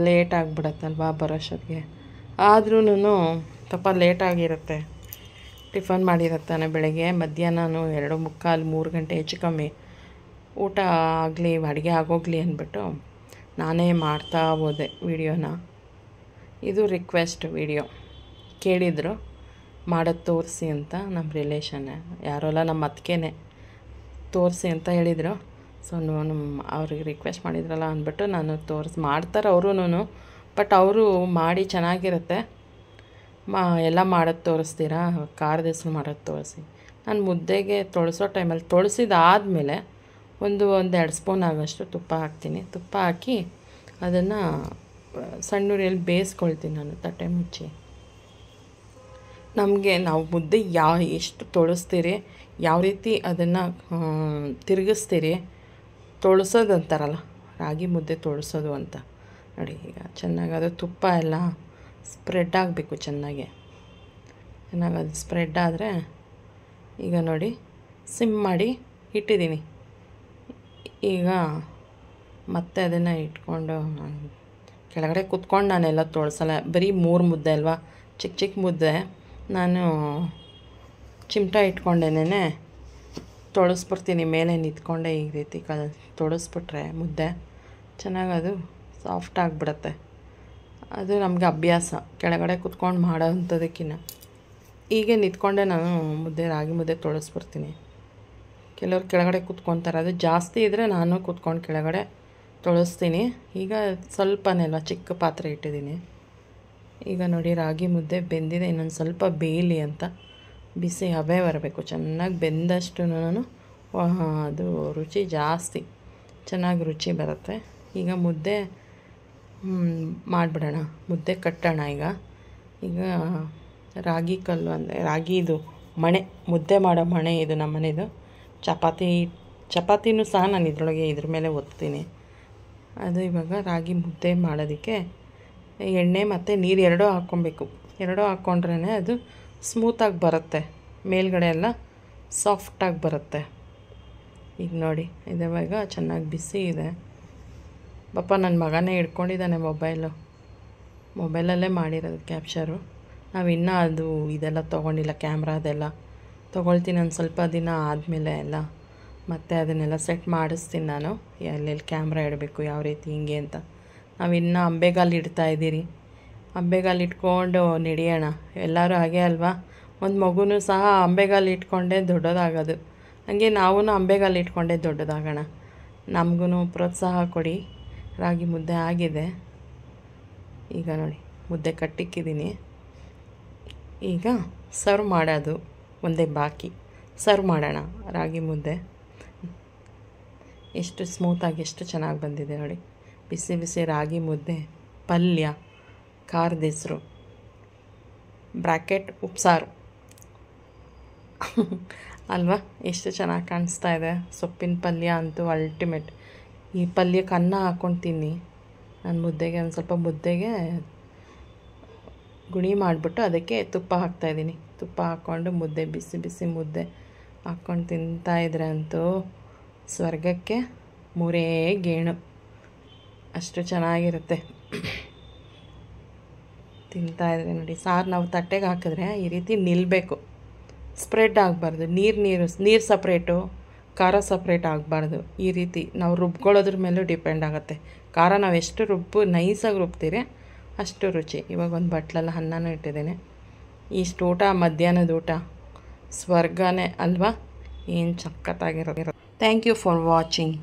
ಲೇಟ್ ಆಗಿಬಿಡತ್ತಲ್ವ ಬರೋ ಅಷ್ಟೊತ್ತಿಗೆ. ಆದ್ರೂ ಪಾಪ ಲೇಟಾಗಿರುತ್ತೆ. ಟಿಫನ್ ಮಾಡಿರುತ್ತಾನೆ ಬೆಳಗ್ಗೆ. ಮಧ್ಯಾಹ್ನನೂ 2:45 3 ಗಂಟೆ ಹೆಚ್ಚು ಕಮ್ಮಿ ಊಟ ಆಗಲಿ ಅಡುಗೆ ಆಗೋಗಲಿ ಅಂದ್ಬಿಟ್ಟು ನಾನೇ ಮಾಡ್ತಾ ಹೋದೆ ವಿಡಿಯೋನ. ಇದು ರಿಕ್ವೆಸ್ಟ್ ವಿಡಿಯೋ. ಕೇಳಿದರು ಮಾಡೋದು ತೋರಿಸಿ ಅಂತ. ನಮ್ಮ ರಿಲೇಷನ್ನೇ ಯಾರೋಲ್ಲ, ನಮ್ಮ ಅತ್ತಿಗೆನೇ ತೋರಿಸಿ ಅಂತ ಹೇಳಿದರು. ಸೊ ನಮ್ಮ ಅವ್ರಿಗೆ ರಿಕ್ವೆಸ್ಟ್ ಮಾಡಿದ್ರಲ್ಲ ಅಂದ್ಬಿಟ್ಟು ನಾನು ಮಾಡ್ತಾರೆ ಅವರೂ. ಬಟ್ ಅವರು ಮಾಡಿ ಚೆನ್ನಾಗಿರುತ್ತೆ. ಎಲ್ಲ ಮಾಡೋದು ತೋರಿಸ್ತೀರಾ, ಖಾರದ ಹೆಸರು ಮಾಡೋದು ತೋರಿಸಿ. ನಾನು ಮುದ್ದೆಗೆ ತೊಳಸೋ ಟೈಮಲ್ಲಿ ತೊಳಸಿದಾದಮೇಲೆ ಒಂದೆರಡು ಸ್ಪೂನ್ ಆಗೋಷ್ಟು ತುಪ್ಪ ಹಾಕ್ತೀನಿ. ತುಪ್ಪ ಹಾಕಿ ಅದನ್ನು ಸಣ್ಣೂರಿಯಲ್ಲಿ ಬೇಯಿಸ್ಕೊಳ್ತೀನಿ ನಾನು ತಟ್ಟೆ ಮುಚ್ಚಿ. ನಾವು ಮುದ್ದೆ ಎಷ್ಟು ತೊಳಸ್ತೀರಿ, ಯಾವ ರೀತಿ ಅದನ್ನು ತಿರುಗಿಸ್ತೀರಿ, ತೊಳಸೋದು ಅಂತಾರಲ್ಲ, ರಾಗಿ ಮುದ್ದೆ ತೊಳಸೋದು ಅಂತ ನೋಡಿ. ಈಗ ಚೆನ್ನಾಗಿ ಅದು ತುಪ್ಪ ಎಲ್ಲ ಸ್ಪ್ರೆಡ್ ಆಗಬೇಕು ಚೆನ್ನಾಗಿ ಅದು ಸ್ಪ್ರೆಡ್ ಆದರೆ ಈಗ ನೋಡಿ ಸಿಮ್ ಮಾಡಿ ಇಟ್ಟಿದ್ದೀನಿ. ಈಗ ಮತ್ತೆ ಅದನ್ನು ಇಟ್ಕೊಂಡು ಕೆಳಗಡೆ ಕುತ್ಕೊಂಡು ನಾನೆಲ್ಲ ತೊಳಸಲ್ಲ. ಬರೀ 3 ಮುದ್ದೆ ಅಲ್ವಾ, ಚಿಕ್ಕ ಮುದ್ದೆ. ನಾನು ಚಿಮಟ ಇಟ್ಕೊಂಡೇನೆ ತೊಳಸ್ಬಿಡ್ತೀನಿ. ಮೇಲೆ ನಿಂತ್ಕೊಂಡೆ ಈ ರೀತಿ ತೊಳಸ್ಬಿಟ್ರೆ ಮುದ್ದೆ ಚೆನ್ನಾಗಿ ಅದು ಸಾಫ್ಟ್ ಆಗಿಬಿಡತ್ತೆ. ಅದು ನಮಗೆ ಅಭ್ಯಾಸ ಕೆಳಗಡೆ ಕುತ್ಕೊಂಡು ಮಾಡೋ ಅಂಥದಕ್ಕಿಂತ. ಹೀಗೆ ನಿಂತ್ಕೊಂಡೆ ನಾನು ರಾಗಿ ಮುದ್ದೆ ತೊಳಸ್ಬಿಡ್ತೀನಿ. ಕೆಲವ್ರು ಕೆಳಗಡೆ ಕುತ್ಕೊತಾರೆ, ಅದು ಜಾಸ್ತಿ ಇದ್ದರೆ ನಾನು ಕುತ್ಕೊಂಡು ಕೆಳಗಡೆ ತೊಳಸ್ತೀನಿ. ಈಗ ಸ್ವಲ್ಪನೇ ಅಲ್ವಾ, ಚಿಕ್ಕ ಪಾತ್ರೆ ಇಟ್ಟಿದ್ದೀನಿ. ಈಗ ನೋಡಿ ರಾಗಿ ಮುದ್ದೆ ಬೆಂದಿದೆ, ಇನ್ನೊಂದು ಸ್ವಲ್ಪ ಬೇಯಲಿ ಅಂತ ಬಿಸಿ ಹಬೆ ಬರಬೇಕು. ಚೆನ್ನಾಗಿ ಬೆಂದಷ್ಟು ಅದು ರುಚಿ ಜಾಸ್ತಿ ಚೆನ್ನಾಗಿ ರುಚಿ ಬರುತ್ತೆ. ಈಗ ಮುದ್ದೆ ಮಾಡಿಬಿಡೋಣ, ಮುದ್ದೆ ಕಟ್ಟೋಣ. ಈಗ ರಾಗಿ ಕಲ್ಲು ಅಂದರೆ ರಾಗಿದು ಮಣೆ, ಮುದ್ದೆ ಮಾಡೋ ಮಣೆ ಇದು ನಮ್ಮ ಮನೆಯದು. ಚಪಾತಿನೂ ಸಹ ನಾನು ಇದ್ರ ಮೇಲೆ ಒತ್ತೀನಿ. ಅದು ಇವಾಗ ರಾಗಿ ಮುದ್ದೆ ಮಾಡೋದಕ್ಕೆ ಎಣ್ಣೆ ಮತ್ತು ನೀರು ಎರಡೂ ಹಾಕ್ಕೊಬೇಕು. ಎರಡೂ ಹಾಕ್ಕೊಂಡ್ರೇ ಅದು ಸ್ಮೂತಾಗಿ ಬರುತ್ತೆ, ಮೇಲ್ಗಡೆ ಎಲ್ಲ ಸಾಫ್ಟಾಗಿ ಬರುತ್ತೆ. ಈಗ ನೋಡಿ ಇವಾಗ ಚೆನ್ನಾಗಿ ಬಿಸಿ ಇದೆ. ಪಾಪ ನನ್ನ ಮಗನೇ ಹಿಡ್ಕೊಂಡಿದ್ದಾನೆ ಮೊಬೈಲಲ್ಲೇ ಮಾಡಿರೋದು ಕ್ಯಾಪ್ಚರು. ನಾವು ಇನ್ನೂ ಅದು ಇದೆಲ್ಲ ತೊಗೊಂಡಿಲ್ಲ, ಕ್ಯಾಮ್ರಾ ಅದೆಲ್ಲ ತೊಗೊಳ್ತೀನಿ ಒಂದು ಸ್ವಲ್ಪ ದಿನ ಆದಮೇಲೆ ಎಲ್ಲ. ಮತ್ತು ಅದನ್ನೆಲ್ಲ ಸೆಟ್ ಮಾಡಿಸ್ತೀನಿ ನಾನು, ಎಲ್ಲೆಲ್ಲಿ ಕ್ಯಾಮ್ರಾ ಇಡಬೇಕು, ಯಾವ ರೀತಿ ಹಿಂಗೆ ಅಂತ. ನಾವು ಇನ್ನೂ ಅಂಬೆಗಾಲು ಇಡ್ತಾಯಿದ್ದೀರಿ. ಅಂಬೆಗಾಲು ಇಟ್ಕೊಂಡು ನಡೆಯೋಣ, ಎಲ್ಲರೂ ಹಾಗೆ ಅಲ್ವಾ. ಒಂದು ಮಗುನೂ ಸಹ ಅಂಬೆಗಾಲು ಇಟ್ಕೊಂಡೇ ದೊಡ್ಡದಾಗೋದು, ಹಾಗೆ ನಾವೂ ಅಂಬೆಗಾಲು ಇಟ್ಕೊಂಡೇ ದೊಡ್ಡದಾಗೋಣ. ನಮಗೂ ಪ್ರೋತ್ಸಾಹ ಕೊಡಿ. ರಾಗಿ ಮುದ್ದೆ ಆಗಿದೆ. ಈಗ ನೋಡಿ ಮುದ್ದೆ ಕಟ್ಟಿಕ್ಕಿದ್ದೀನಿ. ಈಗ ಸರ್ವ್ ಮಾಡೋದು ಒಂದೇ ಬಾಕಿ. ಸರ್ವ್ ಮಾಡೋಣ ರಾಗಿ ಮುದ್ದೆ. ಎಷ್ಟು ಸ್ಮೂತಾಗಿ ಎಷ್ಟು ಚೆನ್ನಾಗಿ ಬಂದಿದೆ ನೋಡಿ. ಬಿಸಿ ಬಿಸಿ ರಾಗಿ ಮುದ್ದೆ, ಪಲ್ಯ, ಖಾರದ ಹೆಸರು, ಬ್ರ್ಯಾಕೆಟ್ ಉಪ್ಸಾರು ಅಲ್ವಾ, ಎಷ್ಟು ಚೆನ್ನಾಗಿ ಕಾಣಿಸ್ತಾ ಇದೆ. ಸೊಪ್ಪಿನ ಪಲ್ಯ ಅಂತೂ ಅಲ್ಟಿಮೇಟ್. ಈ ಪಲ್ಯಕ್ಕೆ ಅನ್ನ ಹಾಕ್ಕೊಂಡು ತಿನ್ನಿ. ನಾನು ಮುದ್ದೆಗೆ ಒಂದು ಸ್ವಲ್ಪ ಮುದ್ದೆಗೆ ಗುಣಿ ಮಾಡಿಬಿಟ್ಟು ಅದಕ್ಕೆ ತುಪ್ಪ ಹಾಕ್ತಾಯಿದ್ದೀನಿ. ತುಪ್ಪ ಹಾಕ್ಕೊಂಡು ಮುದ್ದೆ, ಬಿಸಿ ಬಿಸಿ ಮುದ್ದೆ ಹಾಕ್ಕೊಂಡು ತಿಂತಾಯಿದ್ರೆ ಅಂತೂ ಸ್ವರ್ಗಕ್ಕೆ 3 ಗೇಣು, ಅಷ್ಟು ಚೆನ್ನಾಗಿರುತ್ತೆ. ತಿಂತಾಯಿದ್ರೆ ನೋಡಿ. ಸಾರು ನಾವು ತಟ್ಟೆಗೆ ಹಾಕಿದ್ರೆ ಈ ರೀತಿ ನಿಲ್ಲಬೇಕು, ಸ್ಪ್ರೆಡ್ ಆಗಬಾರ್ದು. ನೀರು ಸಪ್ರೇಟು, ಖಾರ ಸಪ್ರೇಟ್ ಆಗಬಾರ್ದು. ಈ ರೀತಿ ನಾವು ರುಬ್ಕೊಳ್ಳೋದ್ರ ಮೇಲೂ ಡಿಪೆಂಡ್ ಆಗುತ್ತೆ. ಖಾರ ನಾವು ಎಷ್ಟು ನೈಸಾಗಿ ರುಬ್ತೀರಿ ಅಷ್ಟು ರುಚಿ. ಇವಾಗ ಒಂದು ಬಟ್ಲಲ್ಲಿ ಅನ್ನನೂ ಇಟ್ಟಿದ್ದೀನಿ. ಇಷ್ಟು ಊಟ ಮಧ್ಯಾಹ್ನದ ಊಟ ಸ್ವರ್ಗನೇ ಅಲ್ವಾ, ಏನು ಸಖತ್ತಾಗಿರೋದು. Thank you for watching.